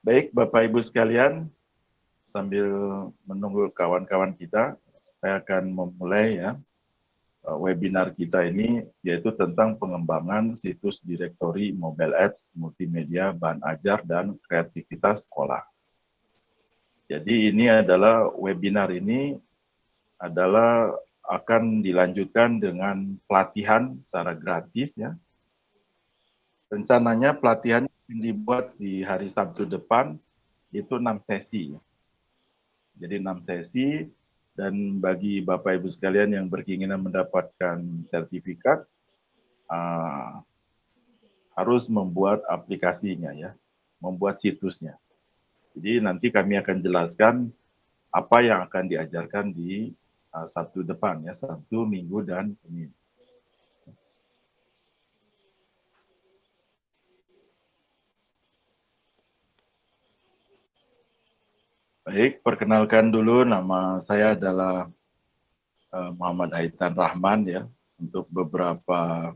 Baik, Bapak Ibu sekalian, sambil menunggu kawan-kawan kita, saya akan memulai ya webinar kita ini, yaitu tentang pengembangan situs direktori mobile apps, multimedia, bahan ajar, dan kreativitas sekolah. Jadi ini adalah webinar ini adalah akan dilanjutkan dengan pelatihan secara gratis ya. Rencananya pelatihan yang dibuat di hari Sabtu depan itu 6 sesi. Jadi 6 sesi, dan bagi Bapak Ibu sekalian yang berkeinginan mendapatkan sertifikat, uh, harus membuat aplikasinya ya, membuat situsnya. Jadi nanti kami akan jelaskan apa yang akan diajarkan di Sabtu depan ya, Sabtu, Minggu, dan Senin. Baik, perkenalkan dulu, nama saya adalah Muhammad Haitan Rahman ya. Untuk beberapa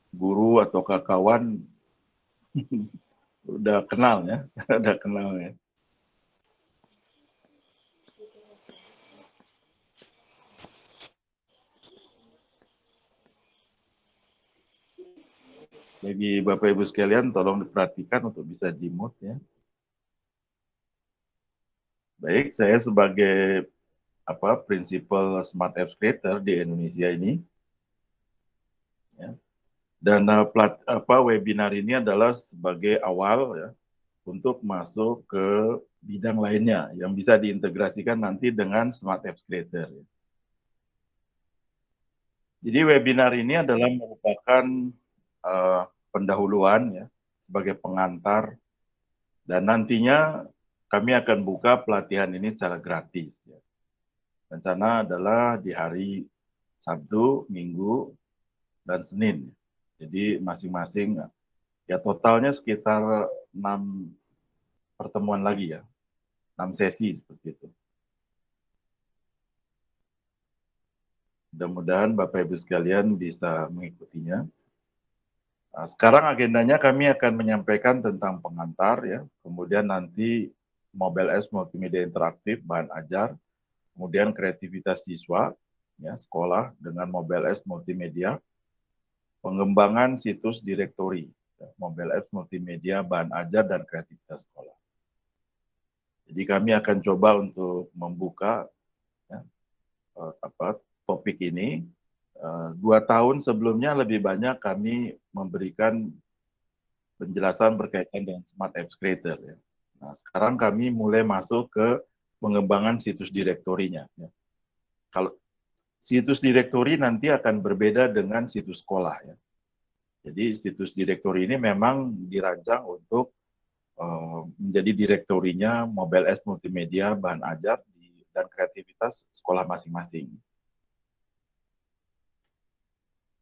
guru atau kawan udah kenal ya, udah kenal ya. Bagi Bapak Ibu sekalian, tolong diperhatikan untuk bisa di-mute ya. Baik, saya sebagai Principal Smart Apps Creator di Indonesia ini, ya. Dan webinar ini adalah sebagai awal ya untuk masuk ke bidang lainnya yang bisa diintegrasikan nanti dengan Smart Apps Creator. Ya. Jadi webinar ini adalah merupakan uh, pendahuluan ya sebagai pengantar, dan nantinya kami akan buka pelatihan ini secara gratis. Ya. Rencana adalah di hari Sabtu, Minggu, dan Senin. Jadi masing-masing ya totalnya sekitar 6 pertemuan lagi ya, 6 sesi seperti itu. Mudah-mudahan Bapak Ibu sekalian bisa mengikutinya. Nah, sekarang agendanya kami akan menyampaikan tentang pengantar ya, kemudian nanti mobile apps multimedia interaktif, bahan ajar, kemudian kreativitas siswa, ya, sekolah dengan mobile apps multimedia, pengembangan situs direktori, ya, mobile apps multimedia, bahan ajar, dan kreativitas sekolah. Jadi kami akan coba untuk membuka ya, topik ini. 2 tahun sebelumnya lebih banyak kami memberikan penjelasan berkaitan dengan Smart Apps Creator. Ya. Nah, sekarang kami mulai masuk ke pengembangan situs direktorinya. Ya. Kalau situs direktori nanti akan berbeda dengan situs sekolah. Ya. Jadi situs direktori ini memang dirancang untuk menjadi direktorinya mobile apps multimedia, bahan ajar, dan kreativitas sekolah masing-masing.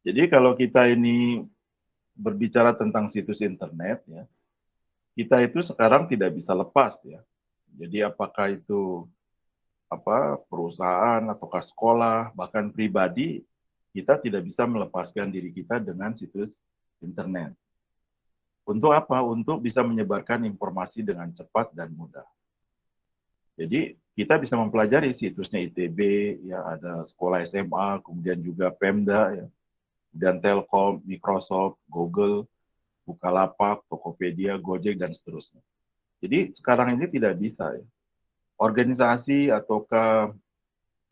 Jadi kalau kita ini berbicara tentang situs internet, ya, kita itu sekarang tidak bisa lepas ya. Jadi apakah itu perusahaan ataukah sekolah, bahkan pribadi, kita tidak bisa melepaskan diri kita dengan situs internet. Untuk apa? Untuk bisa menyebarkan informasi dengan cepat dan mudah. Jadi kita bisa mempelajari situsnya ITB, ya ada sekolah SMA, kemudian juga Pemda, ya, dan Telkom, Microsoft, Google, Bukalapak, Tokopedia, Gojek, dan seterusnya. Jadi sekarang ini tidak bisa ya. Organisasi ataukah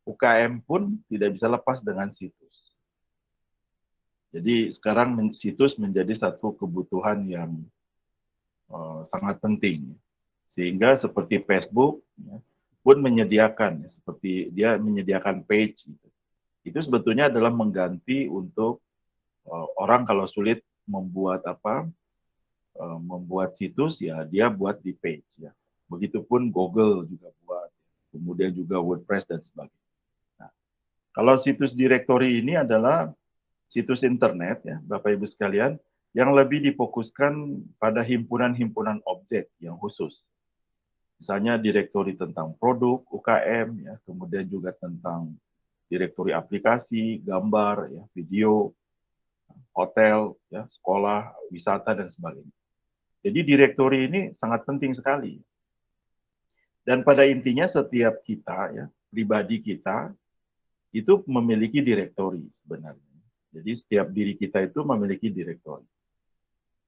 UKM pun tidak bisa lepas dengan situs. Jadi sekarang situs menjadi satu kebutuhan yang sangat penting. Sehingga seperti Facebook ya, pun menyediakan, ya, seperti dia menyediakan page. Gitu. Itu sebetulnya adalah mengganti untuk orang kalau sulit membuat membuat situs ya dia buat di page ya. Begitupun Google juga buat, kemudian juga WordPress dan sebagainya. Nah, kalau situs direktori ini adalah situs internet ya, Bapak Ibu sekalian, yang lebih difokuskan pada himpunan-himpunan objek yang khusus. Misalnya direktori tentang produk UKM ya, kemudian juga tentang direktori aplikasi, gambar ya, video, hotel ya, sekolah, wisata dan sebagainya. Jadi direktori ini sangat penting sekali. Dan pada intinya setiap kita, ya, pribadi kita, itu memiliki direktori sebenarnya. Jadi setiap diri kita itu memiliki direktori.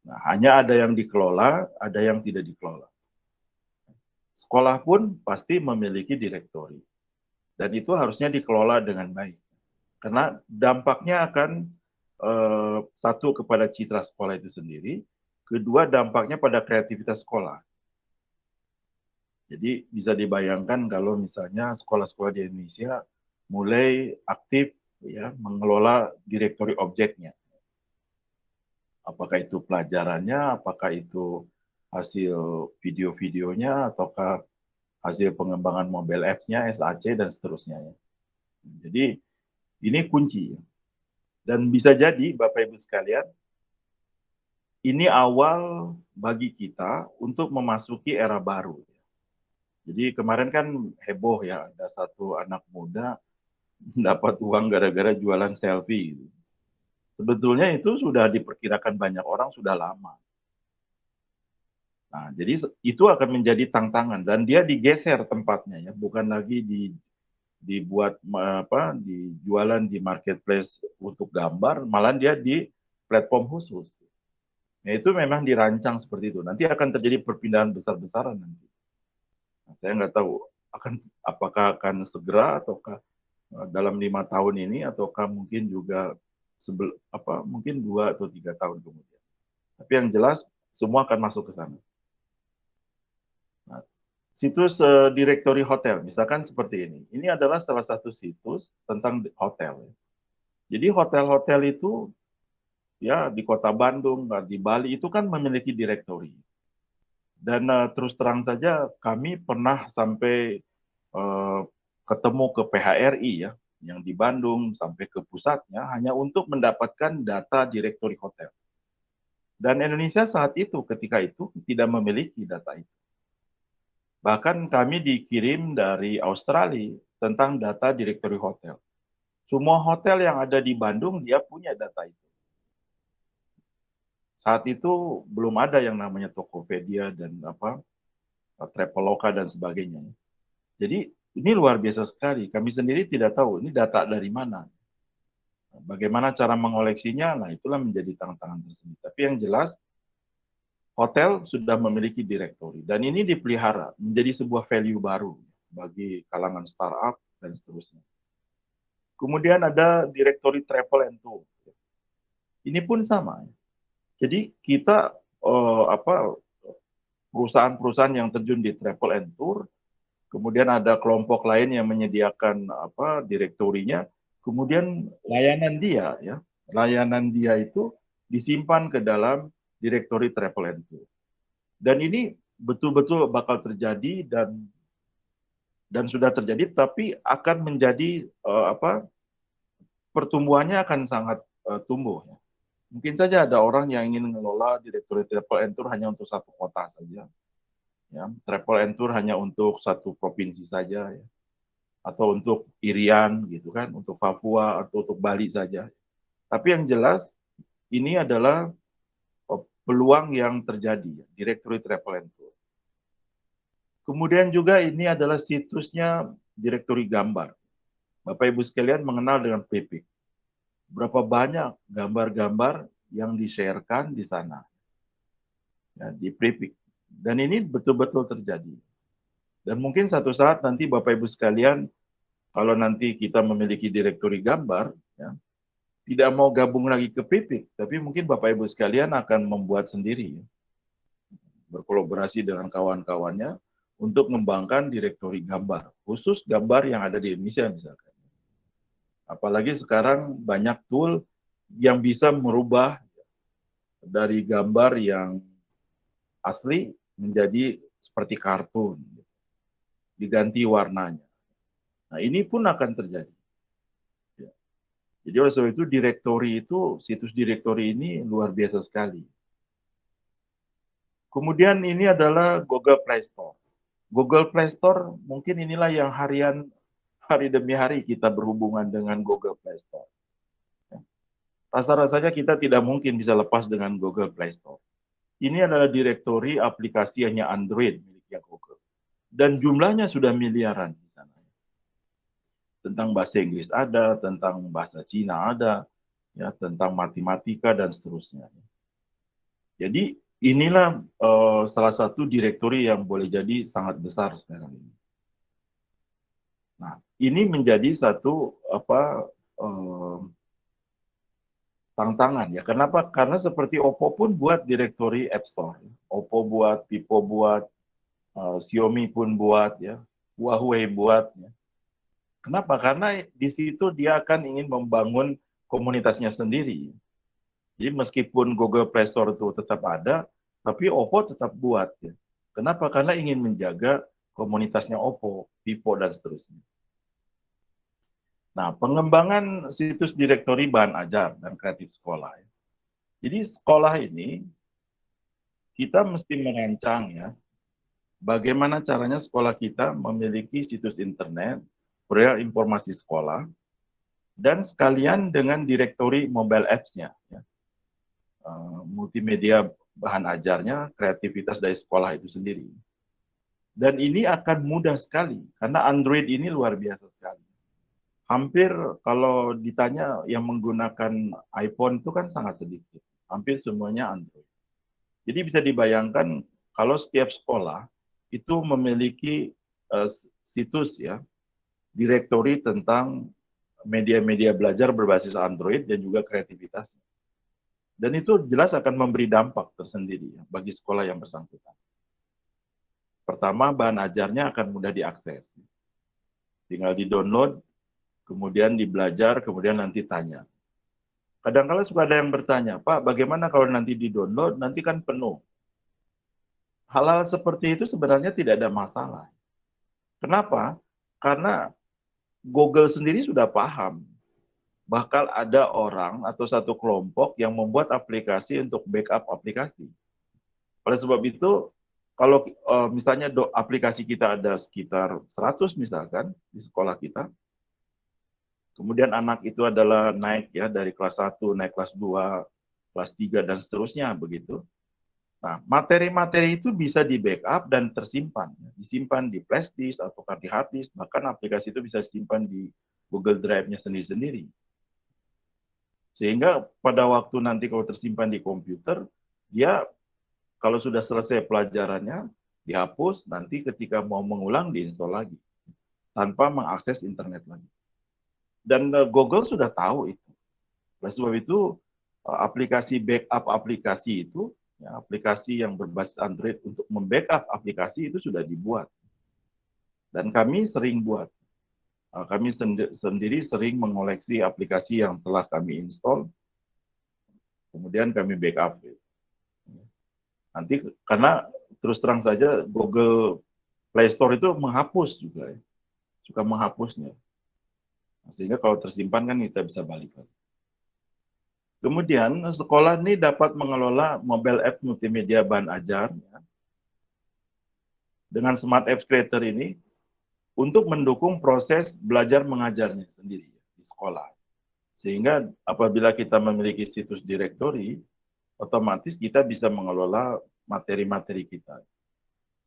Nah, hanya ada yang dikelola, ada yang tidak dikelola. Sekolah pun pasti memiliki direktori. Dan itu harusnya dikelola dengan baik. Karena dampaknya akan satu kepada citra sekolah itu sendiri, kedua dampaknya pada kreativitas sekolah. Jadi bisa dibayangkan kalau misalnya sekolah-sekolah di Indonesia mulai aktif ya mengelola direktori objeknya. Apakah itu pelajarannya, apakah itu hasil video-videonya, ataukah hasil pengembangan mobile apps-nya, SAC, dan seterusnya. Ya. Jadi ini kunci. Dan bisa jadi Bapak Ibu sekalian, ini awal bagi kita untuk memasuki era baru. Jadi kemarin kan heboh ya, ada satu anak muda dapat uang gara-gara jualan selfie. Sebetulnya itu sudah diperkirakan banyak orang sudah lama. Nah, jadi itu akan menjadi tantangan dan dia digeser tempatnya ya, bukan lagi dibuat apa dijualan di marketplace untuk gambar, malah dia di platform khusus. Nah, itu memang dirancang seperti itu. Nanti akan terjadi perpindahan besar-besaran nanti. Nah, saya nggak tahu apakah akan segera ataukah dalam 5 tahun ini ataukah mungkin juga mungkin 2 atau 3 tahun kemudian. Tapi yang jelas semua akan masuk ke sana. Nah, situs direktori hotel, misalkan seperti ini. Ini adalah salah satu situs tentang hotel. Jadi hotel-hotel itu ya di Kota Bandung, di Bali itu kan memiliki direktori. Dan terus terang saja kami pernah sampai uh, ketemu ke PHRI ya, yang di Bandung sampai ke pusatnya hanya untuk mendapatkan data direktori hotel. Dan Indonesia saat itu ketika itu tidak memiliki data itu. Bahkan kami dikirim dari Australia tentang data direktori hotel. Semua hotel yang ada di Bandung dia punya data itu. Saat itu belum ada yang namanya Tokopedia dan Traveloka dan sebagainya. Jadi ini luar biasa sekali. Kami sendiri tidak tahu ini data dari mana. Bagaimana cara mengoleksinya? Nah, itulah menjadi tantangan tersendiri. Tapi yang jelas hotel sudah memiliki direktori dan ini dipelihara menjadi sebuah value baru bagi kalangan startup dan seterusnya. Kemudian ada direktori travel and tour. Ini pun sama. Jadi kita perusahaan-perusahaan yang terjun di travel and tour, kemudian ada kelompok lain yang menyediakan direktorinya, kemudian layanan dia itu disimpan ke dalam direktori travel and tour. Dan ini betul-betul bakal terjadi dan sudah terjadi, tapi akan menjadi pertumbuhannya akan sangat tumbuh. Ya. Mungkin saja ada orang yang ingin mengelola direktur travel and tour hanya untuk satu kota saja, ya. Travel and tour hanya untuk satu provinsi saja, ya. Atau untuk Irian gitu kan, untuk Papua atau untuk Bali saja. Tapi yang jelas ini adalah peluang yang terjadi, ya. Direktur travel and tour. Kemudian juga ini adalah situsnya direktori gambar. Bapak Ibu sekalian mengenal dengan Pipik. Berapa banyak gambar-gambar yang di-sharekan di sana, ya, di Pipik. Dan ini betul-betul terjadi. Dan mungkin satu saat nanti Bapak Ibu sekalian, kalau nanti kita memiliki direktori gambar, ya, tidak mau gabung lagi ke Pipik, tapi mungkin Bapak Ibu sekalian akan membuat sendiri, ya, berkolaborasi dengan kawan-kawannya untuk mengembangkan direktori gambar, khusus gambar yang ada di Indonesia misalkan. Apalagi sekarang banyak tool yang bisa merubah dari gambar yang asli menjadi seperti kartun, diganti warnanya. Nah ini pun akan terjadi. Jadi oleh sebab itu direktori itu, situs direktori ini luar biasa sekali. Kemudian ini adalah Google Play Store. Google Play Store mungkin inilah yang hari demi hari kita berhubungan dengan Google Play Store. Rasa-rasanya kita tidak mungkin bisa lepas dengan Google Play Store. ini adalah direktori aplikasi hanya Android miliknya Google. Dan jumlahnya sudah miliaran di sana. Tentang bahasa Inggris ada, tentang bahasa Cina ada, ya, tentang matematika dan seterusnya. Jadi inilah salah satu direktori yang boleh jadi sangat besar sekarang ini. Nah, ini menjadi satu tantangan ya. Kenapa? Karena seperti Oppo pun buat direktori App Store, Oppo buat, Vivo buat, Xiaomi pun buat, ya, Huawei buat. Ya. Kenapa? Karena di situ dia akan ingin membangun komunitasnya sendiri. Jadi meskipun Google Play Store itu tetap ada, tapi Oppo tetap buat. Ya. Kenapa? Karena ingin menjaga komunitasnya Oppo, Vivo, dan seterusnya. Nah, pengembangan situs direktori bahan ajar dan kreatif sekolah. Ya. Jadi sekolah ini kita mesti merancang ya, bagaimana caranya sekolah kita memiliki situs internet, proyek informasi sekolah, dan sekalian dengan direktori mobile apps-nya. Ya. Multimedia bahan ajarnya, kreativitas dari sekolah itu sendiri. Dan ini akan mudah sekali, karena Android ini luar biasa sekali. Hampir kalau ditanya yang menggunakan iPhone itu kan sangat sedikit. Hampir semuanya Android. Jadi bisa dibayangkan kalau setiap sekolah itu memiliki situs ya, direktori tentang media-media belajar berbasis Android dan juga kreativitas. Dan itu jelas akan memberi dampak tersendiri ya, bagi sekolah yang bersangkutan. Pertama, bahan ajarnya akan mudah diakses. Tinggal di-download, kemudian dibelajar, kemudian nanti tanya. Kadang-kala suka ada yang bertanya, Pak, bagaimana kalau nanti di-download, nanti kan penuh. Hal-hal seperti itu sebenarnya tidak ada masalah. Kenapa? Karena Google sendiri sudah paham. Bakal ada orang atau satu kelompok yang membuat aplikasi untuk backup aplikasi. Oleh sebab itu, kalau misalnya aplikasi kita ada sekitar 100 misalkan di sekolah kita, kemudian anak itu adalah naik ya dari kelas 1, naik kelas 2, kelas 3, dan seterusnya begitu. Nah, materi-materi itu bisa di-backup dan tersimpan. Disimpan di flash disk atau di hard disk, bahkan aplikasi itu bisa disimpan di Google Drive-nya sendiri-sendiri. Sehingga pada waktu nanti kalau tersimpan di komputer, dia kalau sudah selesai pelajarannya, dihapus, nanti ketika mau mengulang, diinstal lagi. Tanpa mengakses internet lagi. Dan Google sudah tahu itu. Oleh sebab itu, aplikasi backup aplikasi itu, ya, aplikasi yang berbasis Android untuk membackup aplikasi itu sudah dibuat. Dan kami sering buat. Kami sendiri sering mengoleksi aplikasi yang telah kami install, kemudian kami backup. Nanti karena terus terang saja Google Play Store itu menghapus juga, ya. Suka menghapusnya. Sehingga kalau tersimpan kan kita bisa balik. Kemudian sekolah ini dapat mengelola mobile app multimedia bahan ajar ya, dengan Smart Apps Creator ini untuk mendukung proses belajar mengajarnya sendiri ya, di sekolah. Sehingga apabila kita memiliki situs direktori, otomatis kita bisa mengelola materi-materi kita.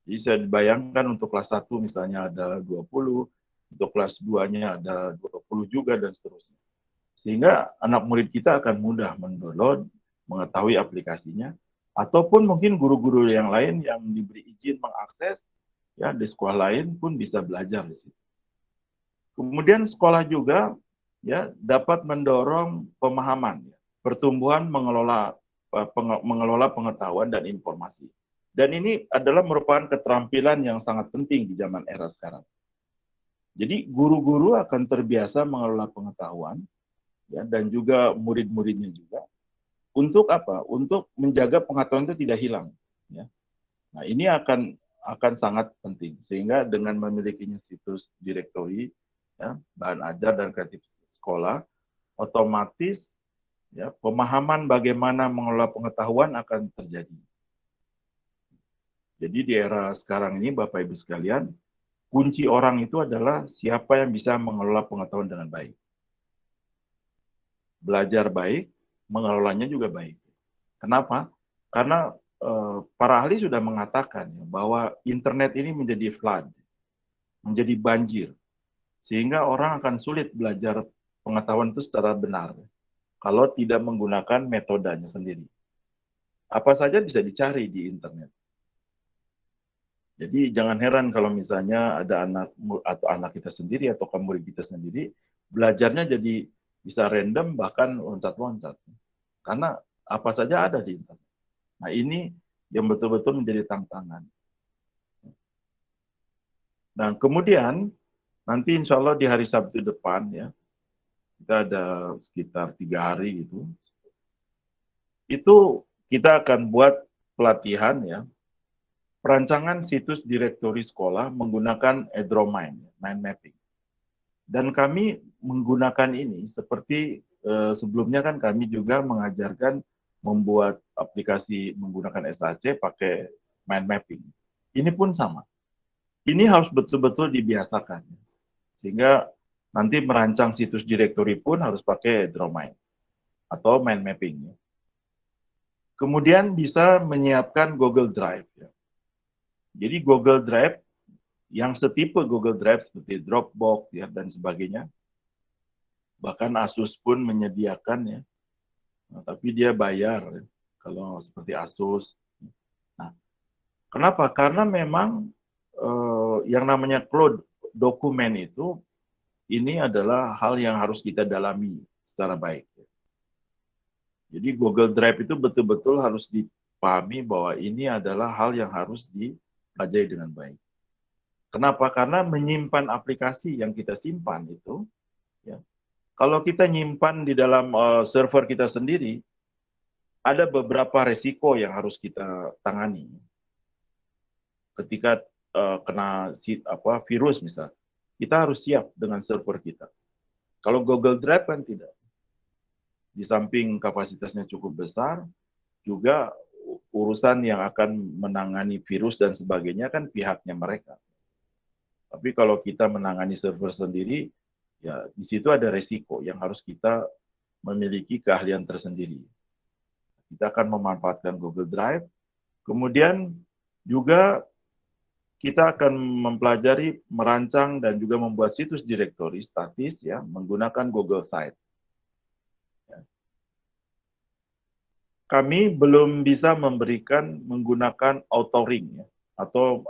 Jadi saya bayangkan untuk kelas 1 misalnya ada 20, untuk kelas 2-nya ada 20 juga, dan seterusnya. Sehingga anak murid kita akan mudah mendownload, mengetahui aplikasinya, ataupun mungkin guru-guru yang lain yang diberi izin mengakses, ya di sekolah lain pun bisa belajar di situ. Kemudian sekolah juga ya dapat mendorong pemahaman, ya, pertumbuhan mengelola pengetahuan dan informasi. Dan ini adalah merupakan keterampilan yang sangat penting di zaman era sekarang. Jadi guru-guru akan terbiasa mengelola pengetahuan, ya, dan juga murid-muridnya juga. Untuk apa? Untuk menjaga pengetahuan itu tidak hilang. Ya. Nah, ini akan sangat penting. Sehingga dengan memilikinya situs direktori, ya, bahan ajar dan kreatif sekolah, otomatis ya, pemahaman bagaimana mengelola pengetahuan akan terjadi. Jadi di era sekarang ini, Bapak Ibu sekalian, kunci orang itu adalah siapa yang bisa mengelola pengetahuan dengan baik. Belajar baik, mengelolanya juga baik. Kenapa? Karena para ahli sudah mengatakan ya, bahwa internet ini menjadi flood, menjadi banjir, sehingga orang akan sulit belajar pengetahuan itu secara benar kalau tidak menggunakan metodenya sendiri. Apa saja bisa dicari di internet. Jadi jangan heran kalau misalnya ada anak kita sendiri atau murid kita sendiri belajarnya jadi bisa random bahkan loncat-loncat. Karena apa saja ada di internet. Nah ini yang betul-betul menjadi tantangan. Nah kemudian nanti insya Allah di hari Sabtu depan ya, kita ada sekitar 3 hari gitu, itu kita akan buat pelatihan ya, perancangan situs direktori sekolah menggunakan Edromine, mind mapping. Dan kami menggunakan ini seperti sebelumnya kan kami juga mengajarkan membuat aplikasi menggunakan SAC pakai mind mapping. Ini pun sama. Ini harus betul-betul dibiasakan. Sehingga nanti merancang situs direktori pun harus pakai Edromine atau mind mapping. Kemudian bisa menyiapkan Google Drive. Jadi Google Drive yang setipe Google Drive seperti Dropbox ya dan sebagainya. Bahkan Asus pun menyediakan ya. Nah, tapi dia bayar ya, kalau seperti Asus. Nah, kenapa? Karena memang yang namanya cloud dokumen itu ini adalah hal yang harus kita dalami secara baik. Jadi Google Drive itu betul-betul harus dipahami bahwa ini adalah hal yang harus dipelajari dengan baik. Kenapa? Karena menyimpan aplikasi yang kita simpan itu, ya, kalau kita nyimpan di dalam server kita sendiri, ada beberapa resiko yang harus kita tangani. Ketika kena virus misal, kita harus siap dengan server kita. Kalau Google Drive kan tidak. Di samping kapasitasnya cukup besar, juga urusan yang akan menangani virus dan sebagainya kan pihaknya mereka. Tapi kalau kita menangani server sendiri, ya di situ ada resiko yang harus kita memiliki keahlian tersendiri. Kita akan memanfaatkan Google Drive, kemudian juga kita akan mempelajari, merancang, dan juga membuat situs direktori statis ya menggunakan Google Site. Kami belum bisa memberikan menggunakan authoring ya, atau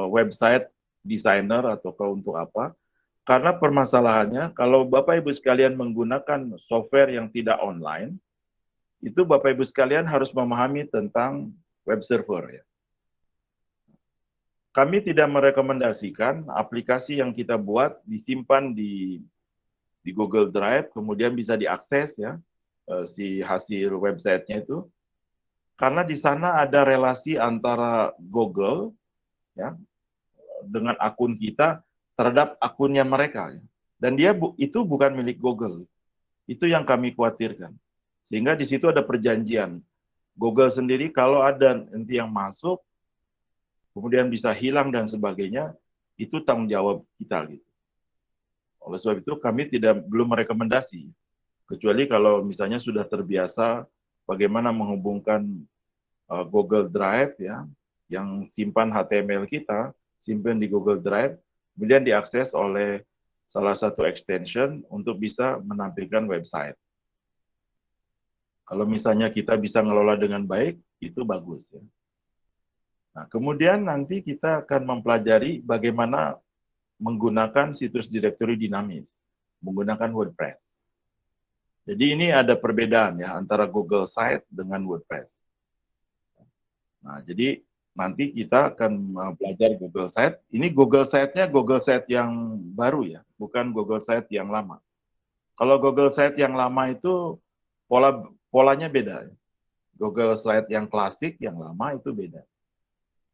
website designer atau untuk apa. Karena permasalahannya, kalau Bapak Ibu sekalian menggunakan software yang tidak online, itu Bapak Ibu sekalian harus memahami tentang web server ya. Kami tidak merekomendasikan aplikasi yang kita buat disimpan di Google Drive, kemudian bisa diakses ya, si hasil websitenya itu, karena di sana ada relasi antara Google ya dengan akun kita terhadap akunnya mereka. Ya. Dan itu bukan milik Google. Itu yang kami khawatirkan. Sehingga di situ ada perjanjian. Google sendiri kalau ada nanti yang masuk, kemudian bisa hilang dan sebagainya, itu tanggung jawab kita gitu. Oleh sebab itu kami belum merekomendasi, kecuali kalau misalnya sudah terbiasa bagaimana menghubungkan Google Drive ya, yang simpan HTML kita, simpan di Google Drive, kemudian diakses oleh salah satu extension untuk bisa menampilkan website. Kalau misalnya kita bisa ngelola dengan baik, itu bagus ya. Nah, kemudian nanti kita akan mempelajari bagaimana menggunakan situs direktori dinamis, menggunakan WordPress. Jadi ini ada perbedaan ya antara Google Site dengan WordPress. Nah, jadi nanti kita akan belajar Google Site. Ini Google Site-nya Google Site yang baru ya, bukan Google Site yang lama. Kalau Google Site yang lama itu polanya beda. Google Slide yang klasik, yang lama itu beda.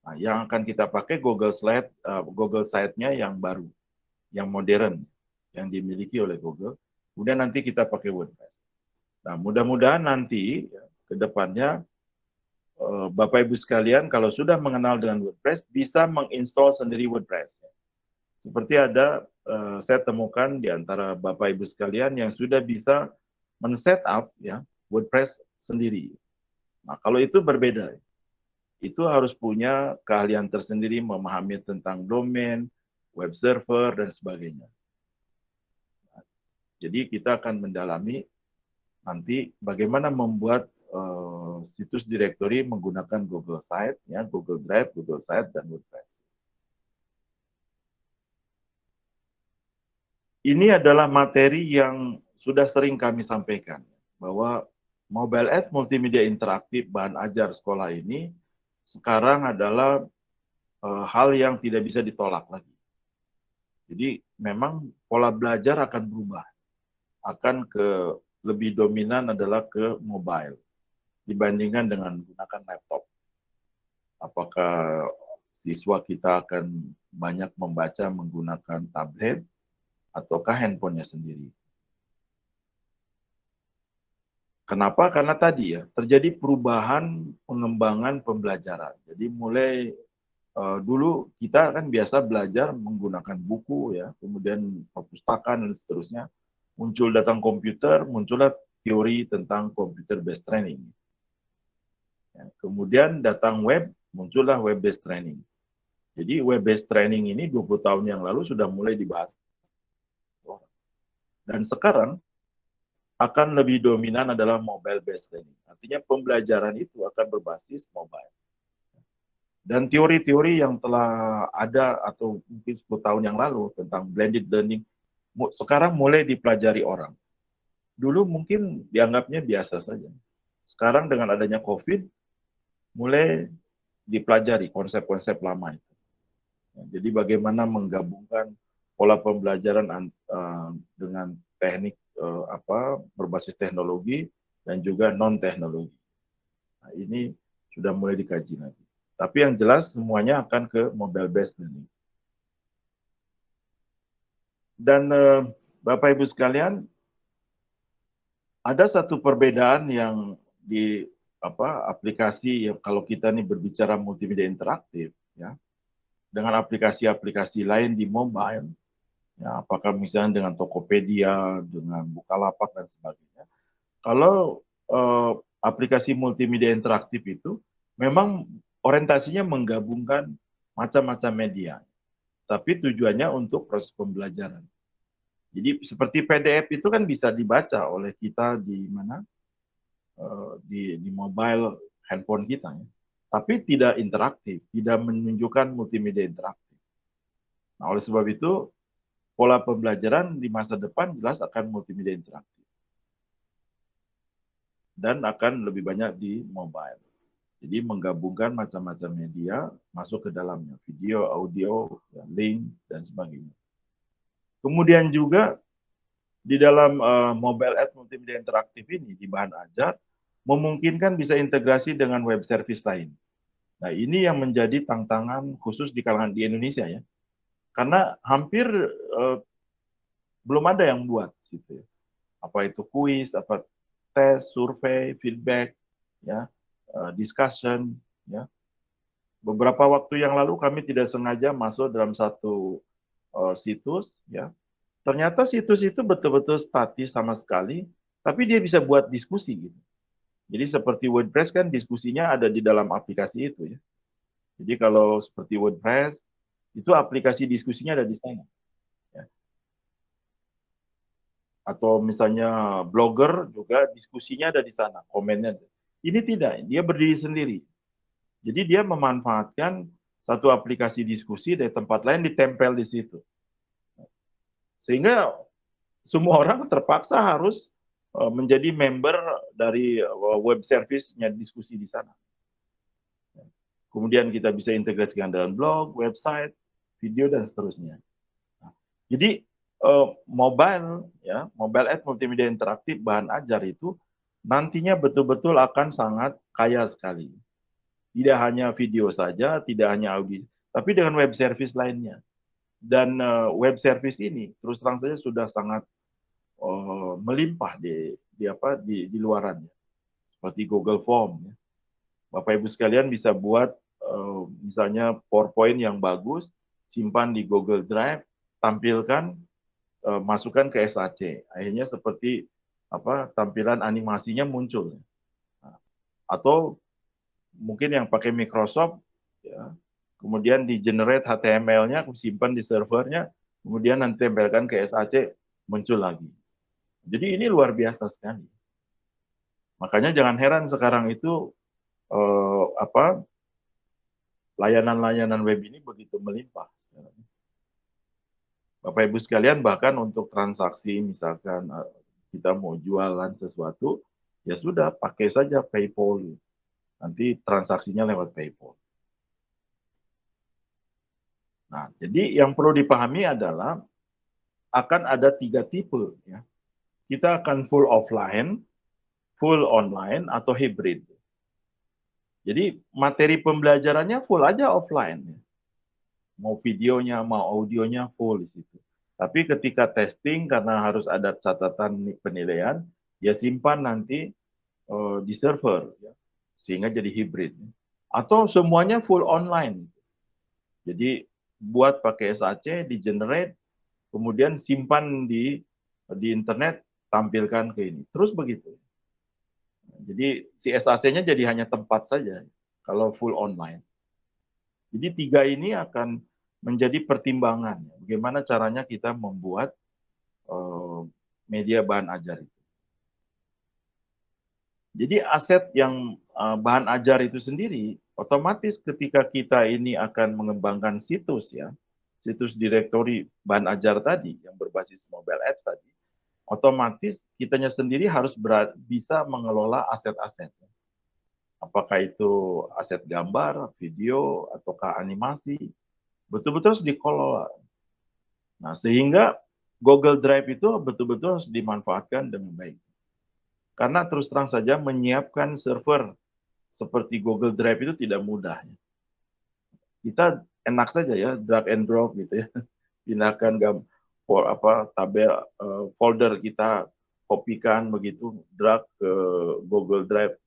Nah, yang akan kita pakai Google Site-nya yang baru, yang modern, yang dimiliki oleh Google. Kemudian nanti kita pakai WordPress. Nah, mudah-mudahan nanti ke depannya Bapak Ibu sekalian kalau sudah mengenal dengan WordPress bisa menginstall sendiri WordPress. Seperti ada saya temukan di antara Bapak Ibu sekalian yang sudah bisa men-setup ya WordPress sendiri. Nah, kalau itu berbeda. itu harus punya keahlian tersendiri memahami tentang domain, web server, dan sebagainya. Jadi kita akan mendalami nanti bagaimana membuat situs directory menggunakan Google Site, ya, Google Drive, Google Site, dan WordPress. Ini adalah materi yang sudah sering kami sampaikan, bahwa mobile app multimedia interaktif bahan ajar sekolah ini sekarang adalah hal yang tidak bisa ditolak lagi. Jadi memang pola belajar akan berubah, akan ke lebih dominan adalah ke mobile dibandingkan dengan menggunakan laptop. Apakah siswa kita akan banyak membaca menggunakan tablet ataukah handphonenya sendiri? Kenapa? Karena tadi ya, terjadi perubahan pengembangan pembelajaran. Jadi mulai dulu kita kan biasa belajar menggunakan buku ya, kemudian perpustakaan dan seterusnya. Muncul datang komputer, muncullah teori tentang computer based training. Ya, kemudian datang web, muncullah web based training. Jadi web based training ini 20 tahun yang lalu sudah mulai dibahas. Dan sekarang akan lebih dominan adalah mobile based learning. Artinya pembelajaran itu akan berbasis mobile. Dan teori-teori yang telah ada atau mungkin 10 tahun yang lalu tentang blended learning sekarang mulai dipelajari orang. Dulu mungkin dianggapnya biasa saja. Sekarang dengan adanya COVID mulai dipelajari konsep-konsep lama itu. Jadi bagaimana menggabungkan pola pembelajaran dengan teknik berbasis teknologi dan juga non teknologi. Nah, ini sudah mulai dikaji lagi. Tapi yang jelas semuanya akan ke mobile based learning. Dan Bapak Ibu sekalian, ada satu perbedaan yang di aplikasi kalau kita nih berbicara multimedia interaktif ya, dengan aplikasi-aplikasi lain di mobile. Ya, apakah misalnya dengan Tokopedia, dengan Bukalapak dan sebagainya. Kalau aplikasi multimedia interaktif itu memang orientasinya menggabungkan macam-macam media, tapi tujuannya untuk proses pembelajaran. Jadi seperti PDF itu kan bisa dibaca oleh kita di mana di mobile handphone kita, ya. Tapi tidak interaktif, tidak menunjukkan multimedia interaktif. Nah, oleh sebab itu pola pembelajaran di masa depan jelas akan multimedia interaktif dan akan lebih banyak di mobile. Jadi menggabungkan macam-macam media masuk ke dalamnya, video, audio, link, dan sebagainya. Kemudian juga di dalam mobile app multimedia interaktif ini di bahan ajar memungkinkan bisa integrasi dengan web service lain. Nah, ini yang menjadi tantangan khusus di kalangan di Indonesia ya. Karena hampir belum ada yang buat gitu ya. Apa itu kuis, apa tes, survei, feedback, ya, discussion, ya. Beberapa waktu yang lalu kami tidak sengaja masuk dalam satu situs, ya. Ternyata situs itu betul-betul statis sama sekali, tapi dia bisa buat diskusi gitu. Jadi seperti WordPress kan diskusinya ada di dalam aplikasi itu ya. Jadi kalau seperti WordPress itu aplikasi diskusinya ada di sana. Ya. Atau misalnya blogger juga diskusinya ada di sana, komennya. Ini tidak, dia berdiri sendiri. Jadi dia memanfaatkan satu aplikasi diskusi dari tempat lain ditempel di situ. Sehingga semua orang terpaksa harus menjadi member dari web service-nya diskusi di sana. Kemudian kita bisa integrasikan dengan blog, website, video, dan seterusnya. Jadi mobile, ya, mobile app multimedia interaktif bahan ajar itu nantinya betul-betul akan sangat kaya sekali. Tidak hanya video saja, tidak hanya audio, tapi dengan web service lainnya. Dan web service ini terus terang saja sudah sangat melimpah di luarannya. Seperti Google Form. Ya. Bapak Ibu sekalian bisa buat misalnya PowerPoint yang bagus, simpan di Google Drive, tampilkan, masukkan ke SAC. Akhirnya seperti tampilan animasinya muncul. Nah, atau mungkin yang pakai Microsoft, ya, kemudian di generate HTML-nya, simpan di servernya, kemudian nanti tempelkan ke SAC, muncul lagi. Jadi ini luar biasa sekali. Makanya jangan heran sekarang itu layanan-layanan web ini begitu melimpah. Bapak Ibu sekalian, bahkan untuk transaksi misalkan kita mau jualan sesuatu, ya sudah pakai saja PayPal. Nanti transaksinya lewat PayPal. Nah, jadi yang perlu dipahami adalah akan ada 3 tipe. Ya. Kita akan full offline, full online, atau hybrid. Jadi materi pembelajarannya full aja offline. Mau videonya, mau audionya full di situ. Tapi ketika testing, karena harus ada catatan penilaian, ya simpan nanti di server, ya, sehingga jadi hybrid. Atau semuanya full online. Jadi buat pakai SAC, di generate, kemudian simpan di internet, tampilkan ke ini. Terus begitu. Jadi si SAC-nya jadi hanya tempat saja kalau full online. Jadi 3 ini akan menjadi pertimbangan. Bagaimana caranya kita membuat media bahan ajar itu. Jadi aset yang bahan ajar itu sendiri, otomatis ketika kita ini akan mengembangkan situs ya, situs direktori bahan ajar tadi yang berbasis mobile apps tadi, otomatis kitanya sendiri harus bisa mengelola aset-aset. Apakah itu aset gambar, video, ataukah animasi, betul-betul harus dikelola. Nah, sehingga Google Drive itu betul-betul harus dimanfaatkan dengan baik. Karena terus terang saja menyiapkan server seperti Google Drive itu tidak mudah. Kita enak saja ya, drag and drop gitu ya. Pindahkan tabel folder kita, kopikan begitu, drag ke Google Drive.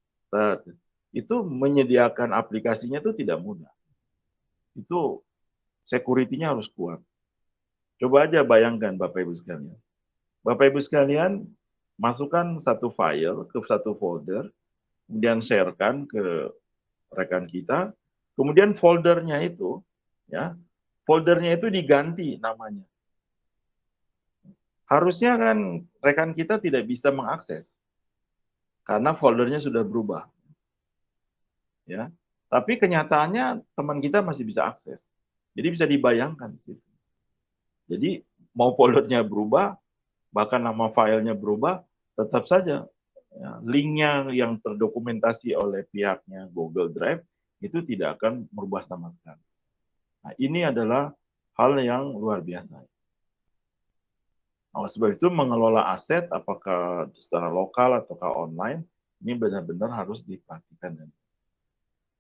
Itu menyediakan aplikasinya itu tidak mudah. Itu security-nya harus kuat. Coba aja bayangkan Bapak Ibu sekalian. Bapak Ibu sekalian masukkan satu file ke satu folder, kemudian sharekan ke rekan kita, kemudian foldernya itu, ya, foldernya itu diganti namanya. Harusnya kan rekan kita tidak bisa mengakses karena foldernya sudah berubah, ya. Tapi kenyataannya teman kita masih bisa akses. Jadi bisa dibayangkan sih. Jadi mau foldernya berubah, bahkan nama filenya berubah, tetap saja ya, linknya yang terdokumentasi oleh pihaknya Google Drive itu tidak akan merubah sama sekali. Nah, ini adalah hal yang luar biasa. Nah, sebab itu mengelola aset apakah secara lokal ataukah online ini benar-benar harus diperhatikan.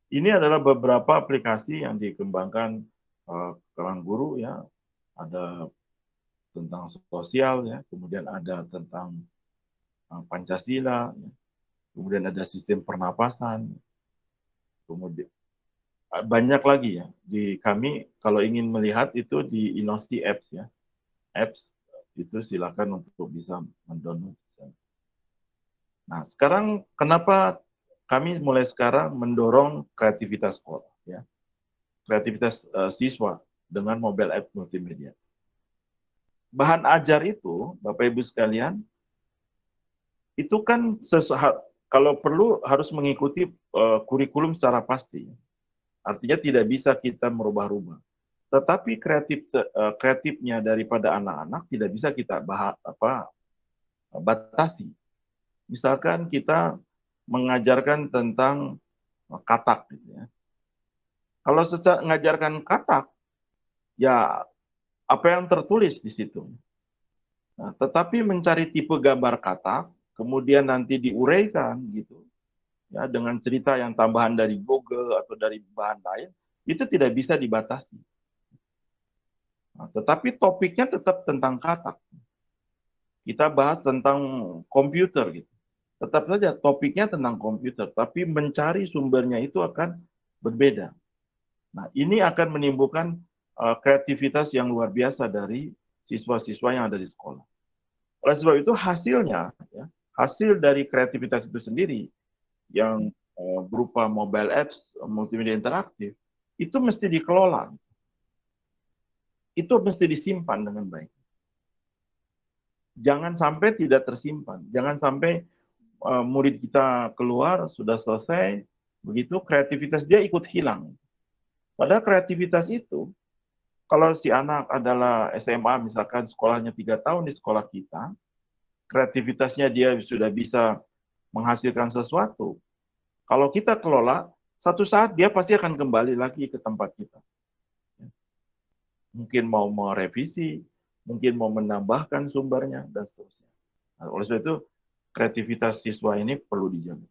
Ini adalah beberapa aplikasi yang dikembangkan kalangan guru ya, ada tentang sosial ya, kemudian ada tentang Pancasila, ya, kemudian ada sistem pernapasan, kemudian banyak lagi ya. Di kami kalau ingin melihat itu di Inosi Apps ya, apps itu silakan untuk bisa mendownload. Nah, sekarang kenapa kami mulai sekarang mendorong kreativitas sekolah, ya, kreativitas siswa dengan mobile app multimedia. Bahan ajar itu, Bapak Ibu sekalian, itu kan kalau perlu harus mengikuti kurikulum secara pasti. Artinya tidak bisa kita merubah-rubah. Tetapi kreatifnya daripada anak-anak tidak bisa kita batasi. Misalkan kita mengajarkan tentang katak, gitu ya. Kalau mengajarkan katak, ya apa yang tertulis di situ. Nah, tetapi mencari tipe gambar katak, kemudian nanti diuraikan gitu, ya dengan cerita yang tambahan dari Google atau dari bahan lain, itu tidak bisa dibatasi. Nah, tetapi topiknya tetap tentang katak. Kita bahas tentang komputer gitu. Tetap saja topiknya tentang komputer, tapi mencari sumbernya itu akan berbeda. Nah, ini akan menimbulkan kreativitas yang luar biasa dari siswa-siswa yang ada di sekolah. Oleh sebab itu hasilnya, ya, hasil dari kreativitas itu sendiri yang berupa mobile apps, multimedia interaktif, itu mesti dikelola. Itu mesti disimpan dengan baik. Jangan sampai tidak tersimpan. Jangan sampai murid kita keluar, sudah selesai, begitu kreativitas dia ikut hilang. Padahal kreativitas itu, kalau si anak adalah SMA, misalkan sekolahnya 3 tahun di sekolah kita, kreativitasnya dia sudah bisa menghasilkan sesuatu. Kalau kita kelola, satu saat dia pasti akan kembali lagi ke tempat kita. Mungkin mau merevisi, mungkin mau menambahkan sumbernya, dan seterusnya. Nah, oleh sebab itu, kreativitas siswa ini perlu dijaga.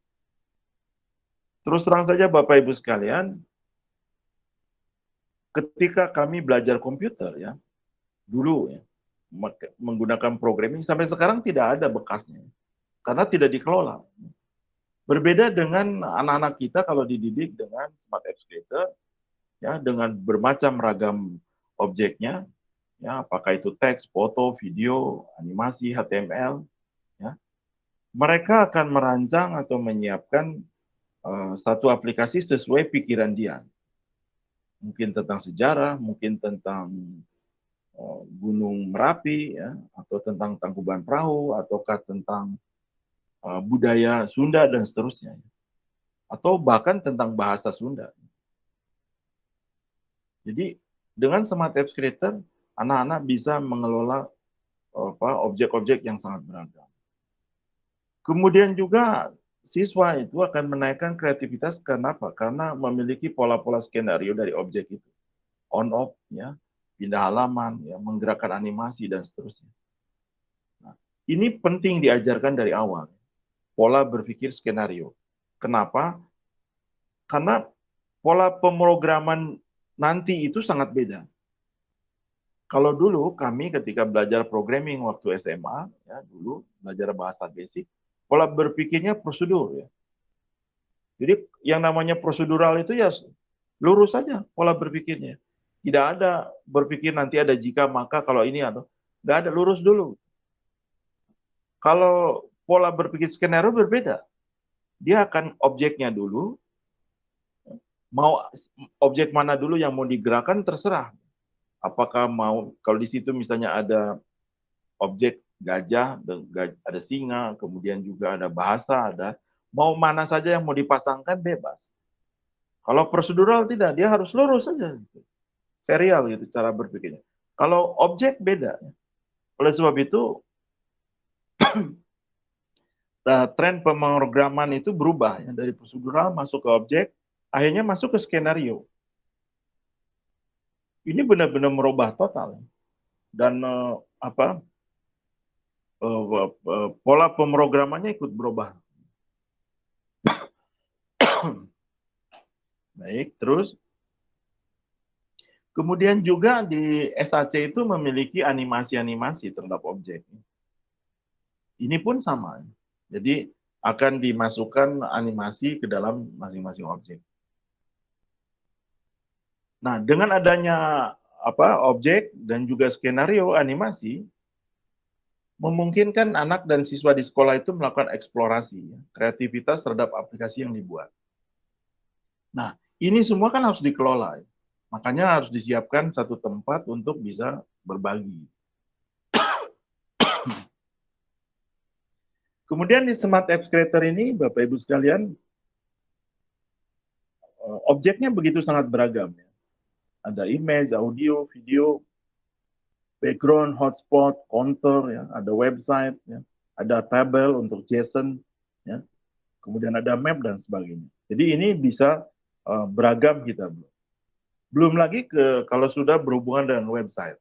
Terus terang saja Bapak Ibu sekalian, ketika kami belajar komputer ya, dulu ya, menggunakan programming, sampai sekarang tidak ada bekasnya. Karena tidak dikelola. Berbeda dengan anak-anak kita kalau dididik dengan Smart Apps Creator, ya, dengan bermacam ragam objeknya, ya, apakah itu teks, foto, video, animasi, HTML, ya, mereka akan merancang atau menyiapkan satu aplikasi sesuai pikiran dia. Mungkin tentang sejarah, mungkin tentang Gunung Merapi, ya, atau tentang Tangkuban Perahu, ataukah tentang budaya Sunda dan seterusnya, atau bahkan tentang bahasa Sunda. Jadi dengan Smart Apps Creator, anak-anak bisa mengelola objek-objek yang sangat beragam. Kemudian juga siswa itu akan menaikkan kreativitas, kenapa? Karena memiliki pola-pola skenario dari objek itu, on off, ya, pindah halaman, ya, menggerakkan animasi dan seterusnya. Nah, ini penting diajarkan dari awal, pola berpikir skenario. Kenapa? Karena pola pemrograman nanti itu sangat beda. Kalau dulu kami ketika belajar programming waktu SMA, ya, dulu belajar bahasa basic, pola berpikirnya prosedur, ya. Jadi yang namanya prosedural itu ya lurus saja pola berpikirnya. Tidak ada berpikir nanti ada jika maka kalau ini atau tidak ada, lurus dulu. Kalau pola berpikir skenario berbeda. Dia akan objeknya dulu, mau objek mana dulu yang mau digerakkan terserah. Apakah mau, kalau di situ misalnya ada objek gajah, ada singa, kemudian juga ada bahasa, ada mau mana saja yang mau dipasangkan bebas. Kalau prosedural tidak, dia harus lurus saja, gitu. Serial gitu cara berpikirnya. Kalau objek beda. Oleh sebab itu tren pemrograman itu berubah, ya, dari prosedural masuk ke objek, akhirnya masuk ke skenario. Ini benar-benar merubah total, dan pola pemrogramannya ikut berubah. Baik, terus kemudian juga di SAC itu memiliki animasi-animasi terhadap objek. Ini pun sama. Jadi akan dimasukkan animasi ke dalam masing-masing objek. Nah, dengan adanya objek dan juga skenario animasi, memungkinkan anak dan siswa di sekolah itu melakukan eksplorasi, kreativitas terhadap aplikasi yang dibuat. Nah, ini semua kan harus dikelola. Makanya harus disiapkan satu tempat untuk bisa berbagi. Kemudian di Smart Apps Creator ini, Bapak Ibu sekalian, objeknya begitu sangat beragam. Ada image, audio, video, background, hotspot, counter, ya, ada website, ya, ada tabel untuk JSON, ya, kemudian ada map dan sebagainya. Jadi ini bisa beragam kita. Belum lagi kalau sudah berhubungan dengan website.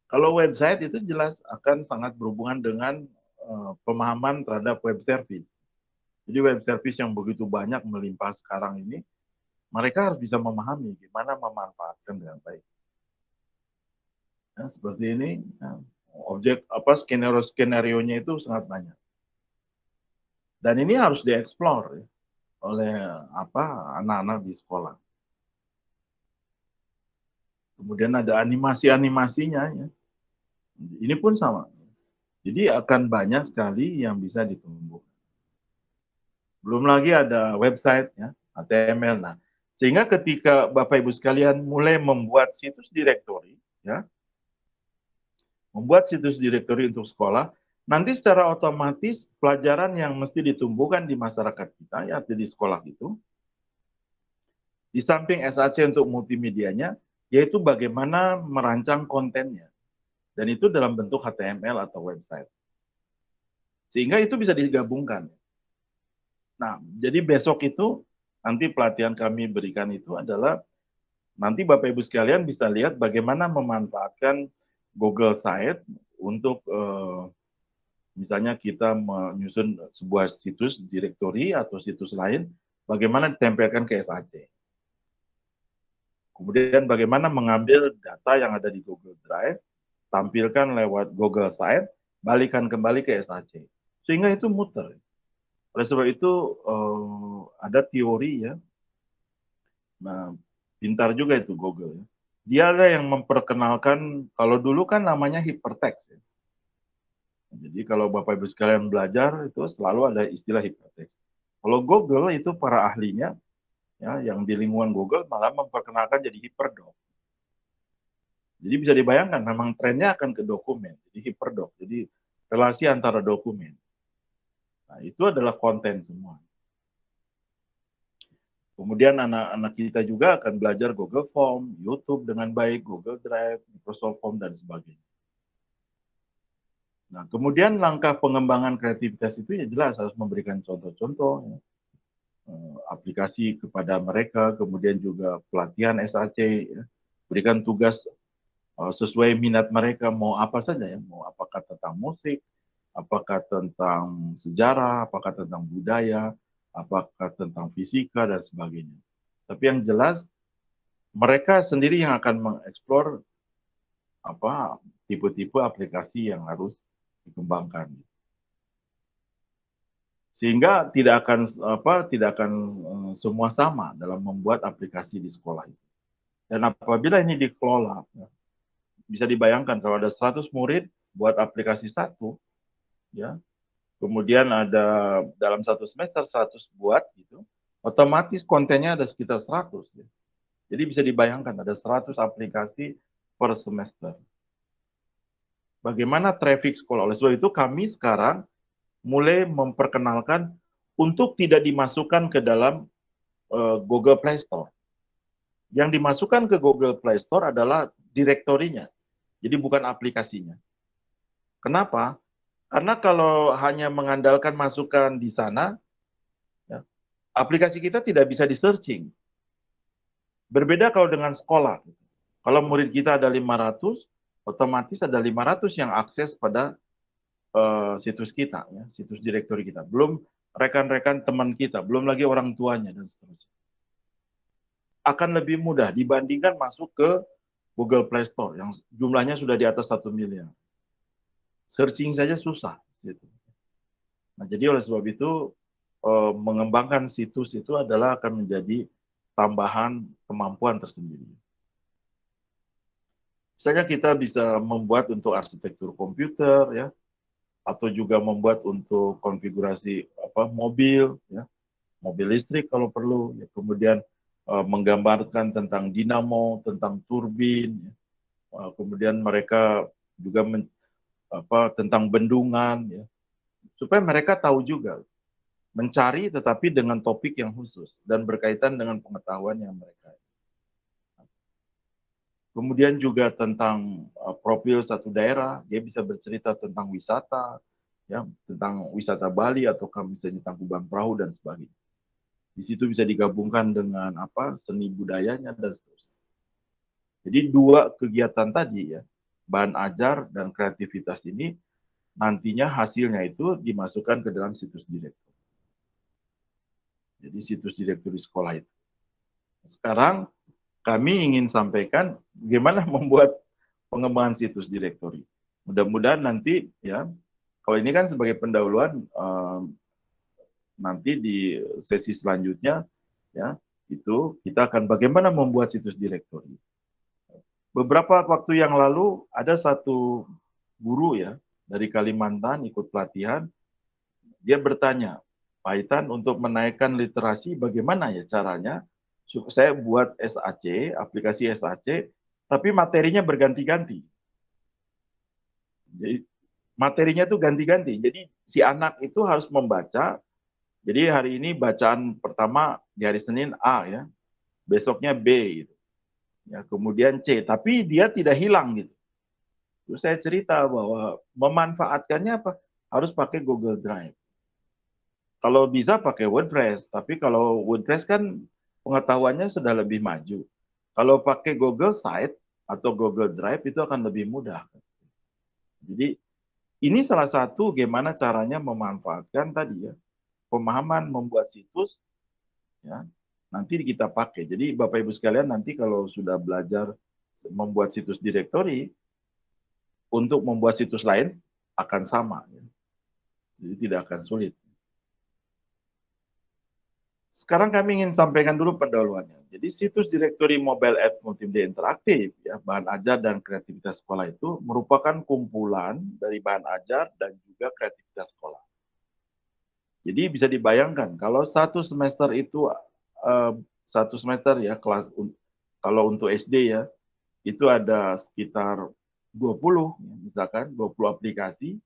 Kalau website itu jelas akan sangat berhubungan dengan pemahaman terhadap web service. Jadi web service yang begitu banyak melimpah sekarang ini, mereka harus bisa memahami gimana memanfaatkan dengan baik. Ya, seperti ini, ya, objek skenario-skenarionya itu sangat banyak. Dan ini harus dieksplor, ya, oleh anak-anak di sekolah. Kemudian ada animasi-animasinya, ya. Ini pun sama. Jadi akan banyak sekali yang bisa ditumbuh. Belum lagi ada website ya, HTML. Nah, sehingga ketika Bapak Ibu sekalian mulai membuat situs direktori ya, membuat situs direktori untuk sekolah, nanti secara otomatis pelajaran yang mesti ditumbuhkan di masyarakat kita ya di sekolah itu, di samping SAC untuk multimedianya, yaitu bagaimana merancang kontennya. Dan itu dalam bentuk HTML atau website. Sehingga itu bisa digabungkan. Nah, jadi besok itu nanti pelatihan kami berikan itu adalah nanti Bapak Ibu sekalian bisa lihat bagaimana memanfaatkan Google Site untuk misalnya kita menyusun sebuah situs direktori atau situs lain, bagaimana ditempelkan ke SAC. Kemudian bagaimana mengambil data yang ada di Google Drive, tampilkan lewat Google Site, balikan kembali ke SAC. Sehingga itu muter. Oleh sebab itu ada teori ya, nah pintar juga itu Google ya. Dia ada yang memperkenalkan, kalau dulu kan namanya hypertext ya. Jadi kalau Bapak Ibu sekalian belajar itu selalu ada istilah hypertext. Kalau Google itu para ahlinya ya yang di lingkungan Google malah memperkenalkan jadi hyperdoc. Jadi bisa dibayangkan memang trennya akan ke dokumen, jadi hyperdoc. Jadi relasi antara dokumen. Nah, itu adalah konten semua. Kemudian anak-anak kita juga akan belajar Google Form, YouTube dengan baik, Google Drive, Microsoft Form, dan sebagainya. Nah, kemudian langkah pengembangan kreativitas itu ya jelas harus memberikan contoh-contoh, ya, aplikasi kepada mereka, kemudian juga pelatihan SAC, ya, berikan tugas sesuai minat mereka, mau apa saja ya, mau apakah tentang musik, apakah tentang sejarah, apakah tentang budaya, apakah tentang fisika, dan sebagainya. Tapi yang jelas, mereka sendiri yang akan mengeksplor apa tipe-tipe aplikasi yang harus dikembangkan. Sehingga tidak akan semua sama dalam membuat aplikasi di sekolah itu. Dan apabila ini dikelola, bisa dibayangkan kalau ada 100 murid buat aplikasi satu, ya, kemudian ada dalam satu semester 100 buat gitu, otomatis kontennya ada sekitar 100. Ya. Jadi bisa dibayangkan ada 100 aplikasi per semester. Bagaimana traffic sekolah? Oleh sebab itu kami sekarang mulai memperkenalkan untuk tidak dimasukkan ke dalam Google Play Store. Yang dimasukkan ke Google Play Store adalah direktorinya, jadi bukan aplikasinya. Kenapa? Karena kalau hanya mengandalkan masukan di sana, ya, aplikasi kita tidak bisa di-searching. Berbeda kalau dengan sekolah. Kalau murid kita ada 500, otomatis ada 500 yang akses pada situs kita, ya, situs direktori kita. Belum rekan-rekan teman kita, belum lagi orang tuanya, dan seterusnya. Akan lebih mudah dibandingkan masuk ke Google Play Store yang jumlahnya sudah di atas 1 miliar. Searching saja susah. Gitu. Nah, jadi oleh sebab itu mengembangkan situs itu adalah akan menjadi tambahan kemampuan tersendiri. Misalnya kita bisa membuat untuk arsitektur komputer, ya, atau juga membuat untuk konfigurasi mobil, ya, mobil listrik kalau perlu, ya, kemudian menggambarkan tentang dinamo, tentang turbin, ya, kemudian mereka juga tentang bendungan, ya, supaya mereka tahu juga mencari tetapi dengan topik yang khusus dan berkaitan dengan pengetahuan yang mereka. Kemudian juga tentang profil satu daerah, dia bisa bercerita tentang wisata, ya, tentang wisata Bali atau misalnya Tangkuban Perahu dan sebagainya. Di situ bisa digabungkan dengan seni budayanya dan seterusnya. Jadi dua kegiatan tadi ya, bahan ajar dan kreativitas ini nantinya hasilnya itu dimasukkan ke dalam situs direktur. Jadi situs direktur di sekolah itu. Sekarang kami ingin sampaikan bagaimana membuat pengembangan situs direktori. Mudah-mudahan nanti ya, kalau ini kan sebagai pendahuluan nanti di sesi selanjutnya ya itu kita akan bagaimana membuat situs direktori. Beberapa waktu yang lalu ada satu guru ya dari Kalimantan ikut pelatihan, dia bertanya, Pak Itan, untuk menaikkan literasi bagaimana ya caranya? Saya buat SAC, aplikasi SAC, tapi materinya berganti-ganti. Jadi materinya tuh ganti-ganti. Jadi si anak itu harus membaca. Jadi hari ini bacaan pertama di hari Senin A ya, besoknya B gitu. Ya, kemudian C, tapi dia tidak hilang gitu. Terus saya cerita bahwa memanfaatkannya apa? Harus pakai Google Drive. Kalau bisa pakai WordPress, tapi kalau WordPress kan pengetahuannya sudah lebih maju. Kalau pakai Google Site atau Google Drive itu akan lebih mudah. Jadi ini salah satu gimana caranya memanfaatkan tadi ya, pemahaman membuat situs ya, nanti kita pakai. Jadi Bapak Ibu sekalian nanti kalau sudah belajar membuat situs direktori, untuk membuat situs lain akan sama. Ya. Jadi tidak akan sulit. Sekarang kami ingin sampaikan dulu pendahuluannya. Jadi situs direktori mobile app multimedia interaktif, ya, bahan ajar dan kreativitas sekolah itu merupakan kumpulan dari bahan ajar dan juga kreativitas sekolah. Jadi bisa dibayangkan kalau satu semester itu satu semester ya kelas kalau untuk SD ya itu ada sekitar 20 misalkan 20 aplikasi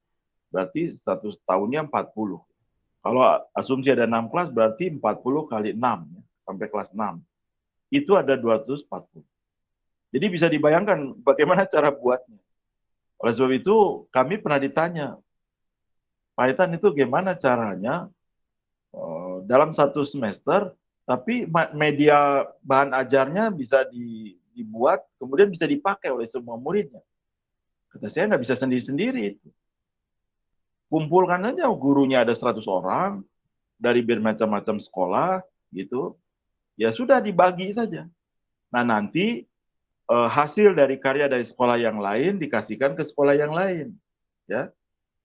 berarti satu tahunnya 40. Kalau asumsi ada 6 kelas berarti 40 kali 6 ya, sampai kelas 6. Itu ada 240. Jadi bisa dibayangkan bagaimana cara buatnya. Oleh sebab itu kami pernah ditanya, Pak Itan itu gimana caranya dalam satu semester, tapi media bahan ajarnya bisa dibuat, kemudian bisa dipakai oleh semua muridnya. Kata saya nggak bisa sendiri-sendiri. Kumpulkan aja gurunya ada 100 orang, dari bermacam-macam sekolah, gitu. Ya sudah dibagi saja. Nah nanti hasil dari karya dari sekolah yang lain dikasihkan ke sekolah yang lain, ya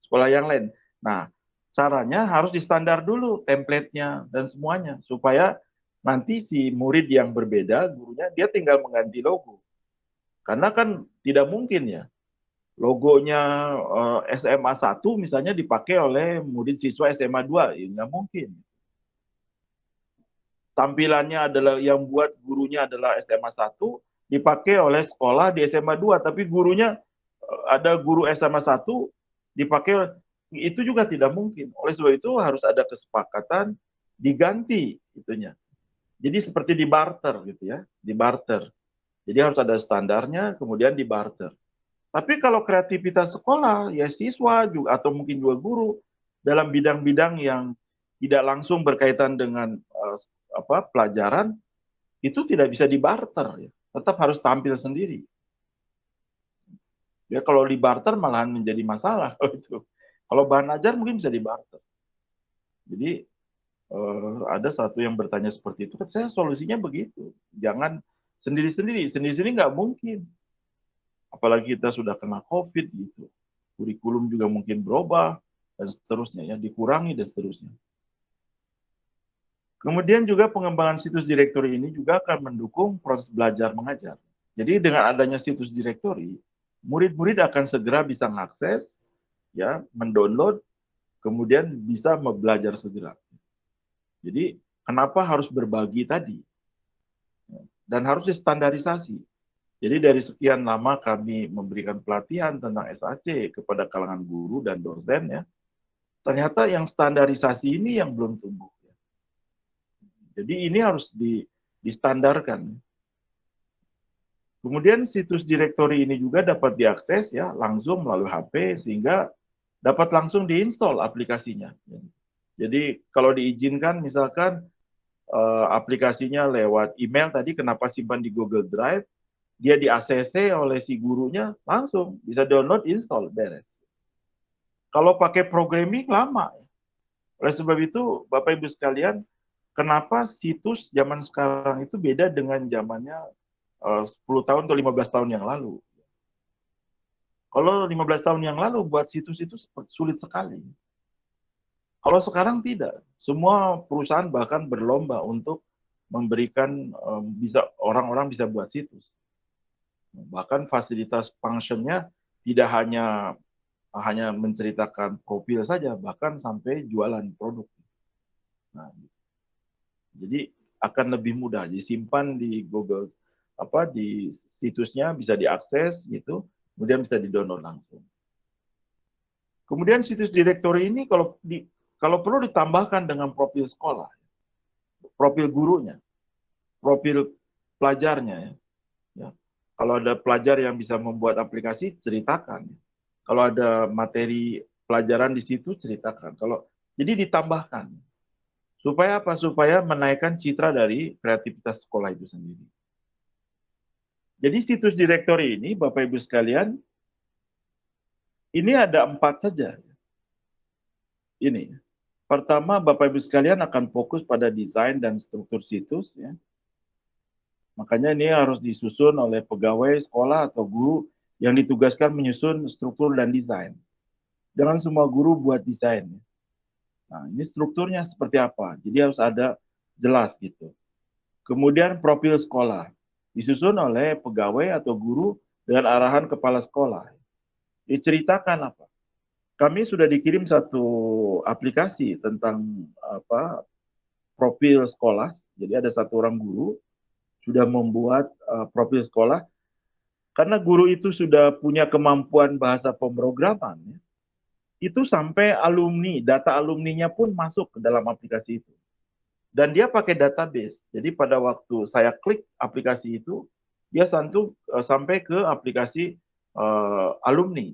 sekolah yang lain. Nah caranya harus distandar dulu template-nya dan semuanya supaya nanti si murid yang berbeda gurunya dia tinggal mengganti logo. Karena kan tidak mungkin ya logonya SMA 1 misalnya dipakai oleh murid siswa SMA 2, ya nggak mungkin. Tampilannya adalah yang buat gurunya adalah SMA 1 dipakai oleh sekolah di SMA 2 tapi gurunya ada guru SMA 1 dipakai itu juga tidak mungkin. Oleh sebab itu harus ada kesepakatan diganti itunya. Jadi seperti di barter gitu ya, di barter. Jadi harus ada standarnya kemudian di barter. Tapi kalau kreativitas sekolah ya siswa juga atau mungkin juga guru dalam bidang-bidang yang tidak langsung berkaitan dengan pelajaran itu tidak bisa dibarter ya. Tetap harus tampil sendiri. Ya kalau dibarter malahan menjadi masalah kalau itu. Kalau bahan ajar mungkin bisa dibarter. Jadi ada satu yang bertanya seperti itu, saya solusinya begitu. Jangan sendiri-sendiri, sendiri-sendiri nggak mungkin. Apalagi kita sudah kena COVID gitu. Kurikulum juga mungkin berubah dan seterusnya ya, dikurangi dan seterusnya. Kemudian juga pengembangan situs direktori ini juga akan mendukung proses belajar mengajar. Jadi dengan adanya situs direktori, murid-murid akan segera bisa mengakses, ya, mendownload, kemudian bisa belajar segera. Jadi kenapa harus berbagi tadi? Dan harus distandarisasi. Jadi dari sekian lama kami memberikan pelatihan tentang SAC kepada kalangan guru dan dosen ya, ternyata yang standarisasi ini yang belum tumbuh. Jadi ini harus distandarkan. Kemudian situs direktori ini juga dapat diakses ya langsung melalui HP sehingga dapat langsung diinstal aplikasinya. Jadi kalau diizinkan misalkan aplikasinya lewat email tadi kenapa simpan di Google Drive, dia di ACC oleh si gurunya langsung bisa download install beres. Kalau pakai programming lama. Oleh sebab itu Bapak Ibu sekalian, kenapa situs zaman sekarang itu beda dengan zamannya 10 tahun atau 15 tahun yang lalu. Kalau 15 tahun yang lalu buat situs itu sulit sekali. Kalau sekarang tidak. Semua perusahaan bahkan berlomba untuk memberikan bisa orang-orang bisa buat situs. Bahkan fasilitas functionnya tidak hanya menceritakan profil saja, bahkan sampai jualan produk. Nah, jadi akan lebih mudah disimpan di Google, di situsnya bisa diakses gitu, kemudian bisa di-download langsung. Kemudian situs directory ini kalau perlu ditambahkan dengan profil sekolah, profil gurunya, profil pelajarnya ya. Ya. Kalau ada pelajar yang bisa membuat aplikasi, ceritakan. Kalau ada materi pelajaran di situ, ceritakan. Jadi ditambahkan. Supaya apa? Supaya menaikkan citra dari kreativitas sekolah itu sendiri. Jadi situs directory ini, Bapak Ibu sekalian, ini ada 4 saja. Ini. Pertama, Bapak Ibu sekalian akan fokus pada desain dan struktur situs. Ya. Makanya ini harus disusun oleh pegawai sekolah atau guru yang ditugaskan menyusun struktur dan desain. Jangan semua guru buat desain. Nah, ini strukturnya seperti apa? Jadi harus ada jelas gitu. Kemudian profil sekolah. Disusun oleh pegawai atau guru dengan arahan kepala sekolah. Diceritakan apa? Kami sudah dikirim satu aplikasi tentang profil sekolah. Jadi ada satu orang guru sudah membuat profil sekolah. Karena guru itu sudah punya kemampuan bahasa pemrograman, ya, itu sampai alumni, data alumninya pun masuk ke dalam aplikasi itu. Dan dia pakai database. Jadi pada waktu saya klik aplikasi itu, dia sampai ke aplikasi alumni.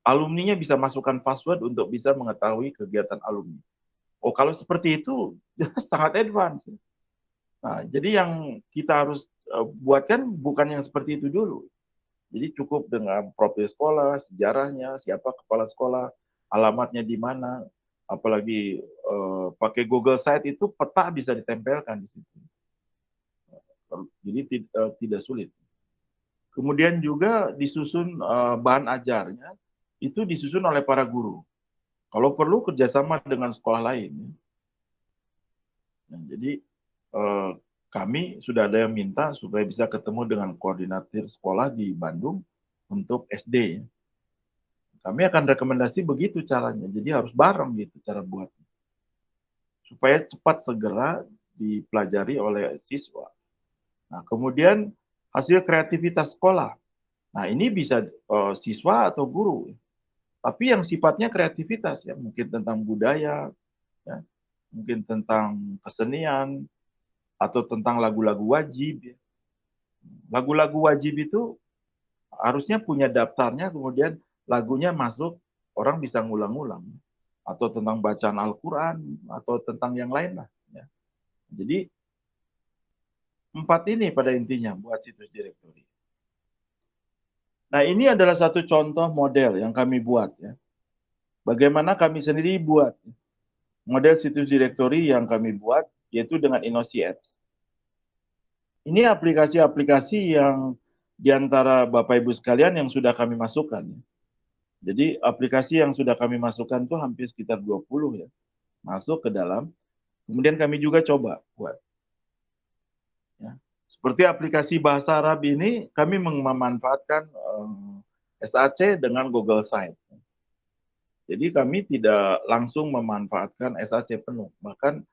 Alumninya bisa masukkan password untuk bisa mengetahui kegiatan alumni. Oh, kalau seperti itu sangat advance. Nah, jadi yang kita harus buatkan bukan yang seperti itu dulu. Jadi cukup dengan profil sekolah, sejarahnya, siapa kepala sekolah, alamatnya di mana, apalagi pakai Google Site itu peta bisa ditempelkan di situ. Jadi tidak sulit. Kemudian juga disusun bahan ajarnya, itu disusun oleh para guru. Kalau perlu kerjasama dengan sekolah lain. Nah, jadi kami sudah ada yang minta supaya bisa ketemu dengan koordinator sekolah di Bandung untuk SD. Kami akan rekomendasi begitu caranya. Jadi harus bareng gitu cara buat. Supaya cepat segera dipelajari oleh siswa. Nah, kemudian hasil kreativitas sekolah. Nah, ini bisa siswa atau guru. Tapi yang sifatnya kreativitas ya, mungkin tentang budaya, ya, mungkin tentang kesenian, atau tentang lagu-lagu wajib. Ya. Lagu-lagu wajib itu harusnya punya daftarnya, kemudian lagunya masuk, orang bisa ngulang-ngulang. Atau tentang bacaan Al-Quran, atau tentang yang lain lah. Ya. Jadi, 4 ini pada intinya buat situs directory. Nah, ini adalah satu contoh model yang kami buat. Ya. Bagaimana kami sendiri buat model situs directory yang kami buat, yaitu dengan Innosi Apps. Ini aplikasi-aplikasi yang diantara Bapak Ibu sekalian yang sudah kami masukkan. Jadi aplikasi yang sudah kami masukkan itu hampir sekitar 20 ya. Masuk ke dalam. Kemudian kami juga coba buat. Ya. Seperti aplikasi bahasa Arab ini, kami memanfaatkan SAC dengan Google Site. Jadi kami tidak langsung memanfaatkan SAC penuh. Bahkan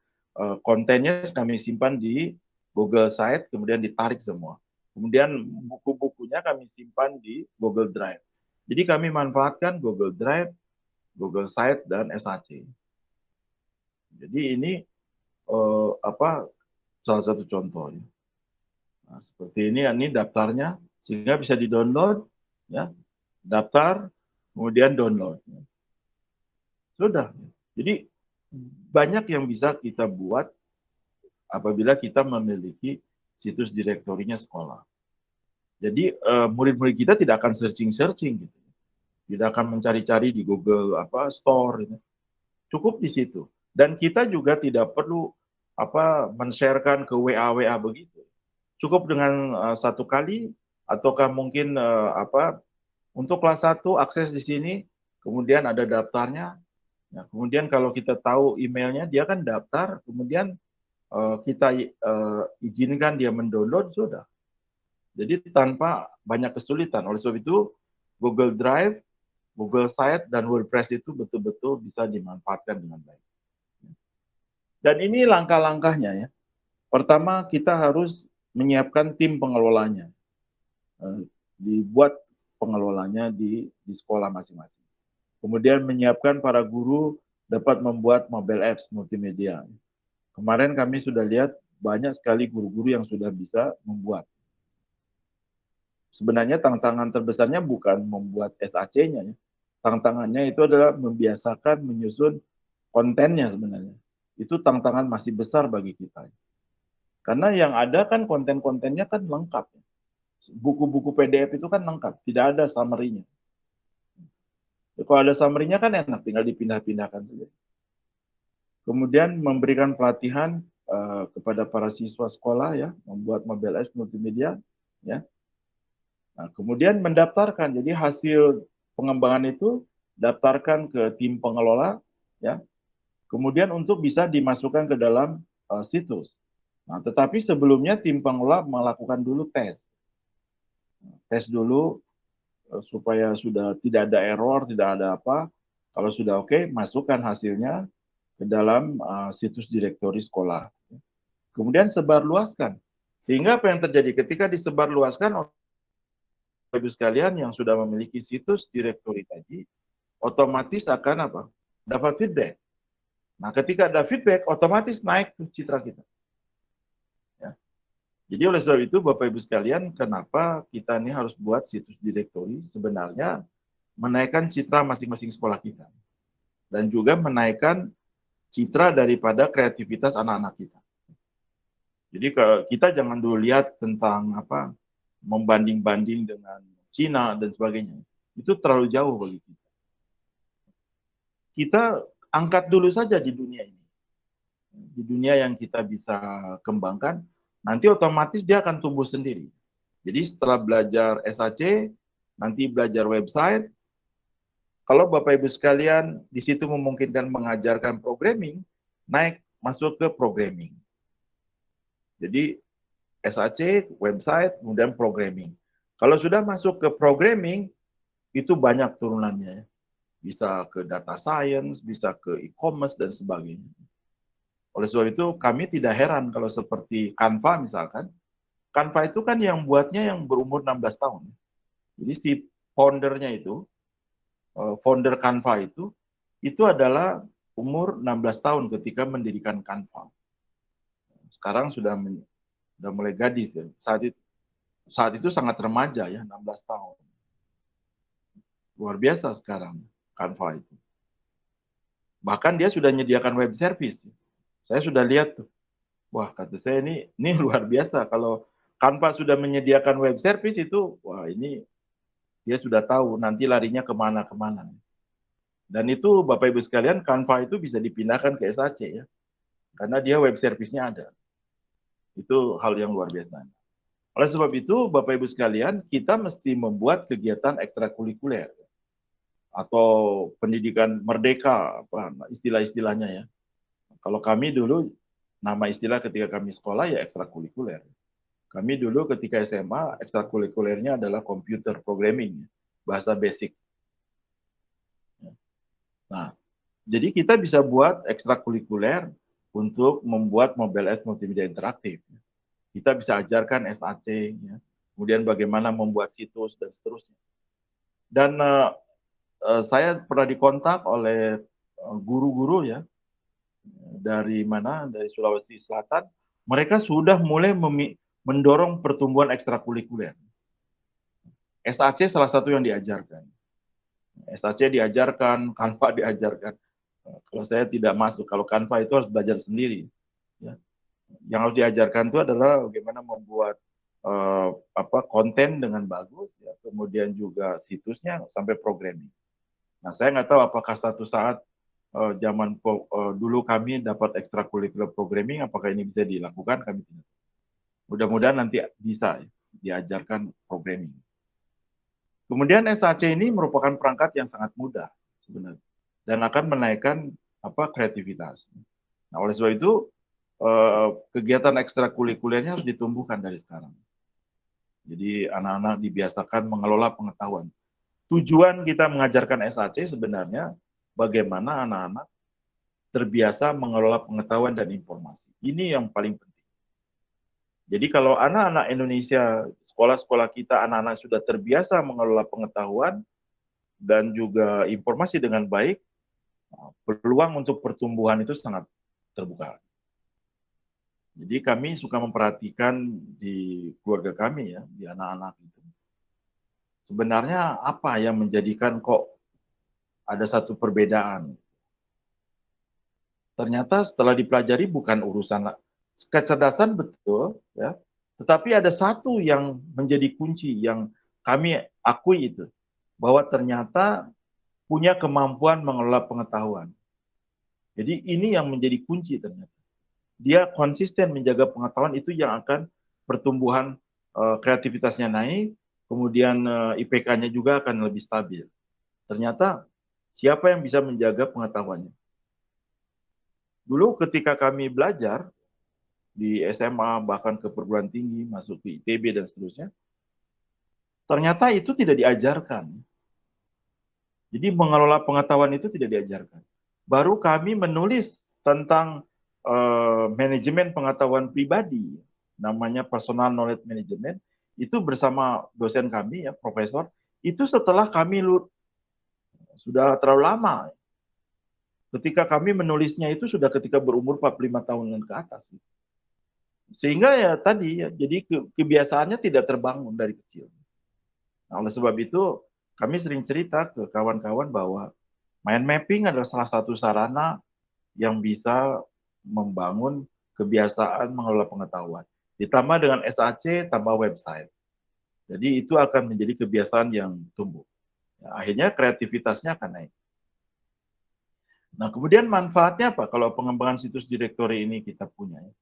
kontennya kami simpan di Google Site, kemudian ditarik semua. Kemudian buku-bukunya kami simpan di Google Drive. Jadi kami manfaatkan Google Drive, Google Site, dan SAC. Jadi ini salah satu contoh. Nah, seperti ini daftarnya, sehingga bisa di-download, ya, daftar, kemudian download. Sudah. Jadi banyak yang bisa kita buat apabila kita memiliki situs direktorinya sekolah. Jadi murid-murid kita tidak akan searching-searching gitu. Tidak akan mencari-cari di Google Store gitu. Cukup di situ. Dan kita juga tidak perlu men-sharekan ke WA begitu. Cukup dengan satu kali ataukah mungkin untuk kelas 1 akses di sini, kemudian ada daftarnya. Nah, kemudian kalau kita tahu emailnya, dia kan daftar, kemudian kita izinkan dia mendownload, sudah. Jadi tanpa banyak kesulitan. Oleh sebab itu, Google Drive, Google Site, dan WordPress itu betul-betul bisa dimanfaatkan dengan baik. Dan ini langkah-langkahnya ya. Pertama, kita harus menyiapkan tim pengelolanya. Dibuat pengelolanya di sekolah masing-masing. Kemudian menyiapkan para guru dapat membuat mobile apps multimedia. Kemarin kami sudah lihat banyak sekali guru-guru yang sudah bisa membuat. Sebenarnya tantangan terbesarnya bukan membuat SAC-nya. Ya. Tantangannya itu adalah membiasakan menyusun kontennya sebenarnya. Itu tantangan masih besar bagi kita. Karena yang ada kan konten-kontennya kan lengkap. Buku-buku PDF itu kan lengkap, tidak ada summary-nya. Kalau ada summary-nya kan enak, tinggal dipindah-pindahkan saja. Kemudian memberikan pelatihan kepada para siswa sekolah ya, membuat mobile apps multimedia ya. Nah, kemudian mendaftarkan. Jadi hasil pengembangan itu daftarkan ke tim pengelola ya. Kemudian untuk bisa dimasukkan ke dalam situs. Nah, tetapi sebelumnya tim pengelola melakukan dulu tes. Tes dulu supaya sudah tidak ada error, tidak ada apa. Kalau sudah oke, masukkan hasilnya ke dalam situs direktori sekolah. Kemudian sebarluaskan. Sehingga apa yang terjadi ketika disebarluaskan, Ibu sekalian yang sudah memiliki situs direktori tadi, otomatis akan apa? Dapat feedback. Nah, ketika ada feedback, otomatis naik tuh citra kita. Ya. Jadi oleh sebab itu, Bapak Ibu sekalian, kenapa kita ini harus buat situs direktori? Sebenarnya menaikkan citra masing-masing sekolah kita. Dan juga menaikkan citra daripada kreativitas anak-anak kita. Jadi kita jangan dulu lihat tentang apa membanding-banding dengan Cina dan sebagainya. Itu terlalu jauh bagi kita. Kita angkat dulu saja di dunia ini. Di dunia yang kita bisa kembangkan, nanti otomatis dia akan tumbuh sendiri. Jadi setelah belajar SAC, nanti belajar website, kalau Bapak Ibu sekalian di situ memungkinkan mengajarkan programming, naik masuk ke programming. Jadi SAC, website, kemudian programming. Kalau sudah masuk ke programming, itu banyak turunannya. Bisa ke data science, bisa ke e-commerce, dan sebagainya. Oleh sebab itu, kami tidak heran kalau seperti Canva misalkan. Canva itu kan yang buatnya yang berumur 16 tahun. Jadi si foundernya itu, founder Canva itu adalah umur 16 tahun ketika mendirikan Canva. Sekarang sudah mulai gadis ya. Saat itu sangat remaja ya, 16 tahun. Luar biasa sekarang Canva itu. Bahkan dia sudah menyediakan web service. Saya sudah lihat tuh. Wah, kata saya ini luar biasa. Kalau Canva sudah menyediakan web service itu, wah ini dia sudah tahu nanti larinya kemana-kemana. Dan itu Bapak Ibu sekalian, Canva itu bisa dipindahkan ke SAC ya. Karena dia web service-nya ada. Itu hal yang luar biasa. Oleh sebab itu, Bapak Ibu sekalian, kita mesti membuat kegiatan ekstrakurikuler atau pendidikan merdeka, apa istilah-istilahnya ya. Kalau kami dulu, nama istilah ketika kami sekolah ya ekstrakurikuler. Kami dulu ketika SMA, ekstrakurikulernya adalah computer programming, bahasa basic. Nah, jadi kita bisa buat ekstrakurikuler untuk membuat mobile apps multimedia interaktif. Kita bisa ajarkan SAC, ya. Kemudian bagaimana membuat situs, dan seterusnya. Dan saya pernah dikontak oleh guru-guru ya, dari mana? Dari Sulawesi Selatan. Mereka sudah mulai mendorong pertumbuhan ekstrakurikuler. SAC salah satu yang diajarkan. SAC diajarkan, Canva diajarkan. Kalau saya tidak masuk, kalau Canva itu harus belajar sendiri. Ya. Yang harus diajarkan itu adalah bagaimana membuat konten dengan bagus, ya. Kemudian juga situsnya sampai programming. Nah, saya nggak tahu apakah satu saat zaman dulu kami dapat ekstrakurikuler programming, apakah ini bisa dilakukan, kami tidak. Mudah-mudahan nanti bisa ya, diajarkan programming. Kemudian SAC ini merupakan perangkat yang sangat mudah sebenarnya dan akan menaikkan kreativitas. Nah, oleh sebab itu kegiatan ekstrakurikulernya harus ditumbuhkan dari sekarang. Jadi anak-anak dibiasakan mengelola pengetahuan. Tujuan kita mengajarkan SAC sebenarnya bagaimana anak-anak terbiasa mengelola pengetahuan dan informasi. Ini yang paling penting. Jadi kalau anak-anak Indonesia, sekolah-sekolah kita, anak-anak sudah terbiasa mengelola pengetahuan dan juga informasi dengan baik, peluang untuk pertumbuhan itu sangat terbuka. Jadi kami suka memperhatikan di keluarga kami ya, di anak-anak itu. Sebenarnya apa yang menjadikan kok ada satu perbedaan? Ternyata setelah dipelajari bukan urusan kecerdasan betul, ya, tetapi ada satu yang menjadi kunci yang kami akui itu, bahwa ternyata punya kemampuan mengelola pengetahuan. Jadi ini yang menjadi kunci ternyata. Dia konsisten menjaga pengetahuan itu yang akan pertumbuhan kreativitasnya naik, kemudian IPK-nya juga akan lebih stabil. Ternyata siapa yang bisa menjaga pengetahuannya? Dulu ketika kami belajar di SMA bahkan ke perguruan tinggi, masuk ke ITB dan seterusnya, ternyata itu tidak diajarkan. Jadi mengelola pengetahuan itu tidak diajarkan. Baru kami menulis tentang manajemen pengetahuan pribadi, namanya personal knowledge management, itu bersama dosen kami ya, profesor, itu setelah kami sudah terlalu lama. Ketika kami menulisnya itu sudah ketika berumur 45 tahunan ke atas. Sehingga ya tadi ya, jadi kebiasaannya tidak terbangun dari kecil. Nah, oleh sebab itu kami sering cerita ke kawan-kawan bahwa mind mapping adalah salah satu sarana yang bisa membangun kebiasaan mengelola pengetahuan. Ditambah dengan SAC, tambah website. Jadi itu akan menjadi kebiasaan yang tumbuh. Ya, akhirnya kreativitasnya akan naik. Nah, kemudian manfaatnya apa kalau pengembangan situs directory ini kita punya? Ya?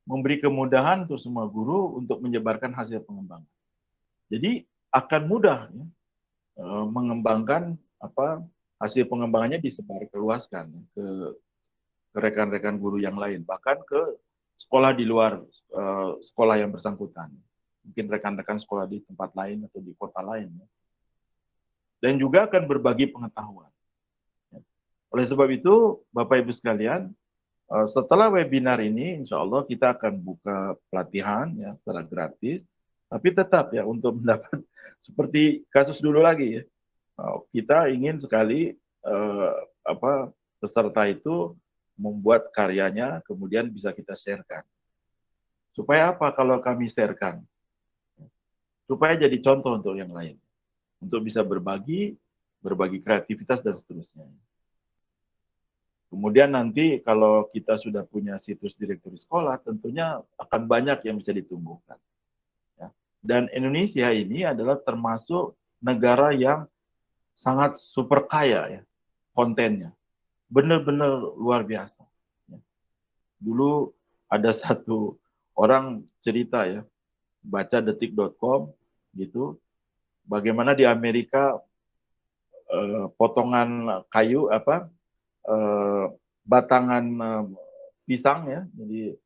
Memberi kemudahan untuk semua guru untuk menyebarkan hasil pengembangan. Jadi akan mudah ya, mengembangkan apa hasil pengembangannya disebarluaskan ya, ke rekan-rekan guru yang lain, bahkan ke sekolah di luar sekolah yang bersangkutan. Mungkin rekan-rekan sekolah di tempat lain atau di kota lain. Ya. Dan juga akan berbagi pengetahuan. Ya. Oleh sebab itu, Bapak Ibu sekalian, setelah webinar ini, insya Allah kita akan buka pelatihan ya secara gratis, tapi tetap ya untuk mendapat seperti kasus dulu lagi ya. Kita ingin sekali apa peserta itu membuat karyanya, kemudian bisa kita sharekan. Supaya apa kalau kami sharekan? Supaya jadi contoh untuk yang lain. Untuk bisa berbagi kreativitas dan seterusnya. Kemudian nanti kalau kita sudah punya situs direktori sekolah, tentunya akan banyak yang bisa ditumbuhkan. Ya. Dan Indonesia ini adalah termasuk negara yang sangat super kaya ya kontennya. Benar-benar luar biasa. Ya. Dulu ada satu orang cerita ya, baca detik.com gitu, bagaimana di Amerika potongan kayu apa batangan pisang ya, jadi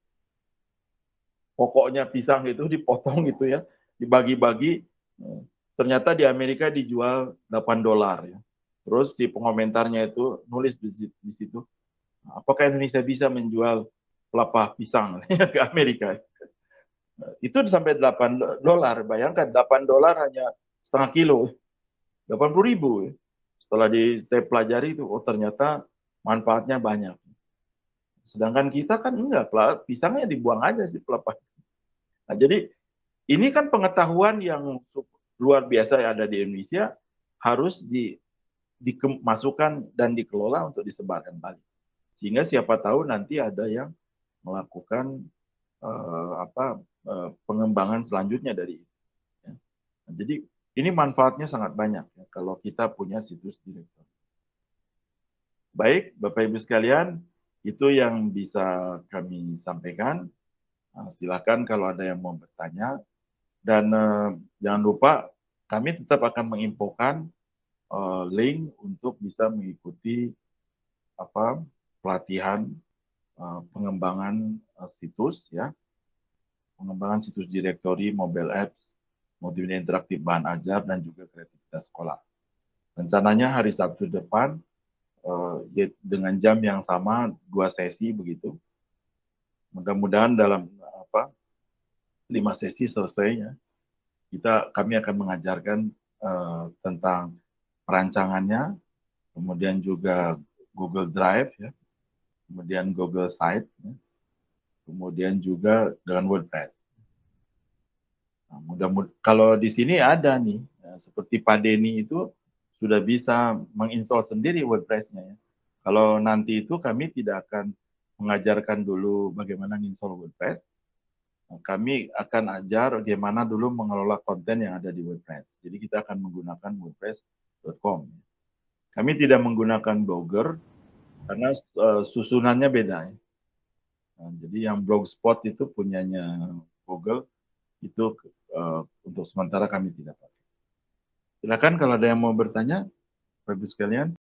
pokoknya pisang itu dipotong gitu ya, dibagi-bagi. Ternyata di Amerika dijual $8 ya. Terus si pengomentarnya itu nulis di situ, apakah Indonesia bisa menjual pelepah pisang ke Amerika? Itu sampai $8. Bayangkan $8 hanya setengah kilo, 80.000. Setelah saya pelajari itu, oh ternyata manfaatnya banyak. Sedangkan kita kan enggak, pisangnya dibuang aja sih pelepah. Nah, jadi ini kan pengetahuan yang luar biasa yang ada di Indonesia harus dimasukkan dan dikelola untuk disebarkan balik. Sehingga siapa tahu nanti ada yang melakukan pengembangan selanjutnya dari itu. Ya. Nah, jadi ini manfaatnya sangat banyak ya, kalau kita punya situs direktur. Baik, Bapak Ibu sekalian, itu yang bisa kami sampaikan. Nah, silakan kalau ada yang mau bertanya. Dan jangan lupa kami tetap akan menginfokan link untuk bisa mengikuti apa pelatihan pengembangan situs ya, pengembangan situs direktori, mobile apps, multimedia interaktif bahan ajar dan juga kreativitas sekolah. Rencananya hari Sabtu depan dengan jam yang sama 2 sesi begitu. Mudah-mudahan dalam 5 sesi selesainya kami akan mengajarkan tentang perancangannya, kemudian juga Google Drive ya, kemudian Google Site, ya, kemudian juga dengan WordPress. Nah, kalau di sini ada nih, seperti Pak Denny itu sudah bisa menginstall sendiri WordPress-nya ya. Kalau nanti itu kami tidak akan mengajarkan dulu bagaimana menginstall WordPress, kami akan ajar bagaimana dulu mengelola konten yang ada di WordPress. Jadi kita akan menggunakan wordpress.com. Kami tidak menggunakan Blogger karena susunannya beda ya. Nah, jadi yang Blogspot itu punyanya Google, itu untuk sementara kami tidak pakai. Silakan kalau ada yang mau bertanya, Bapak Ibu sekalian.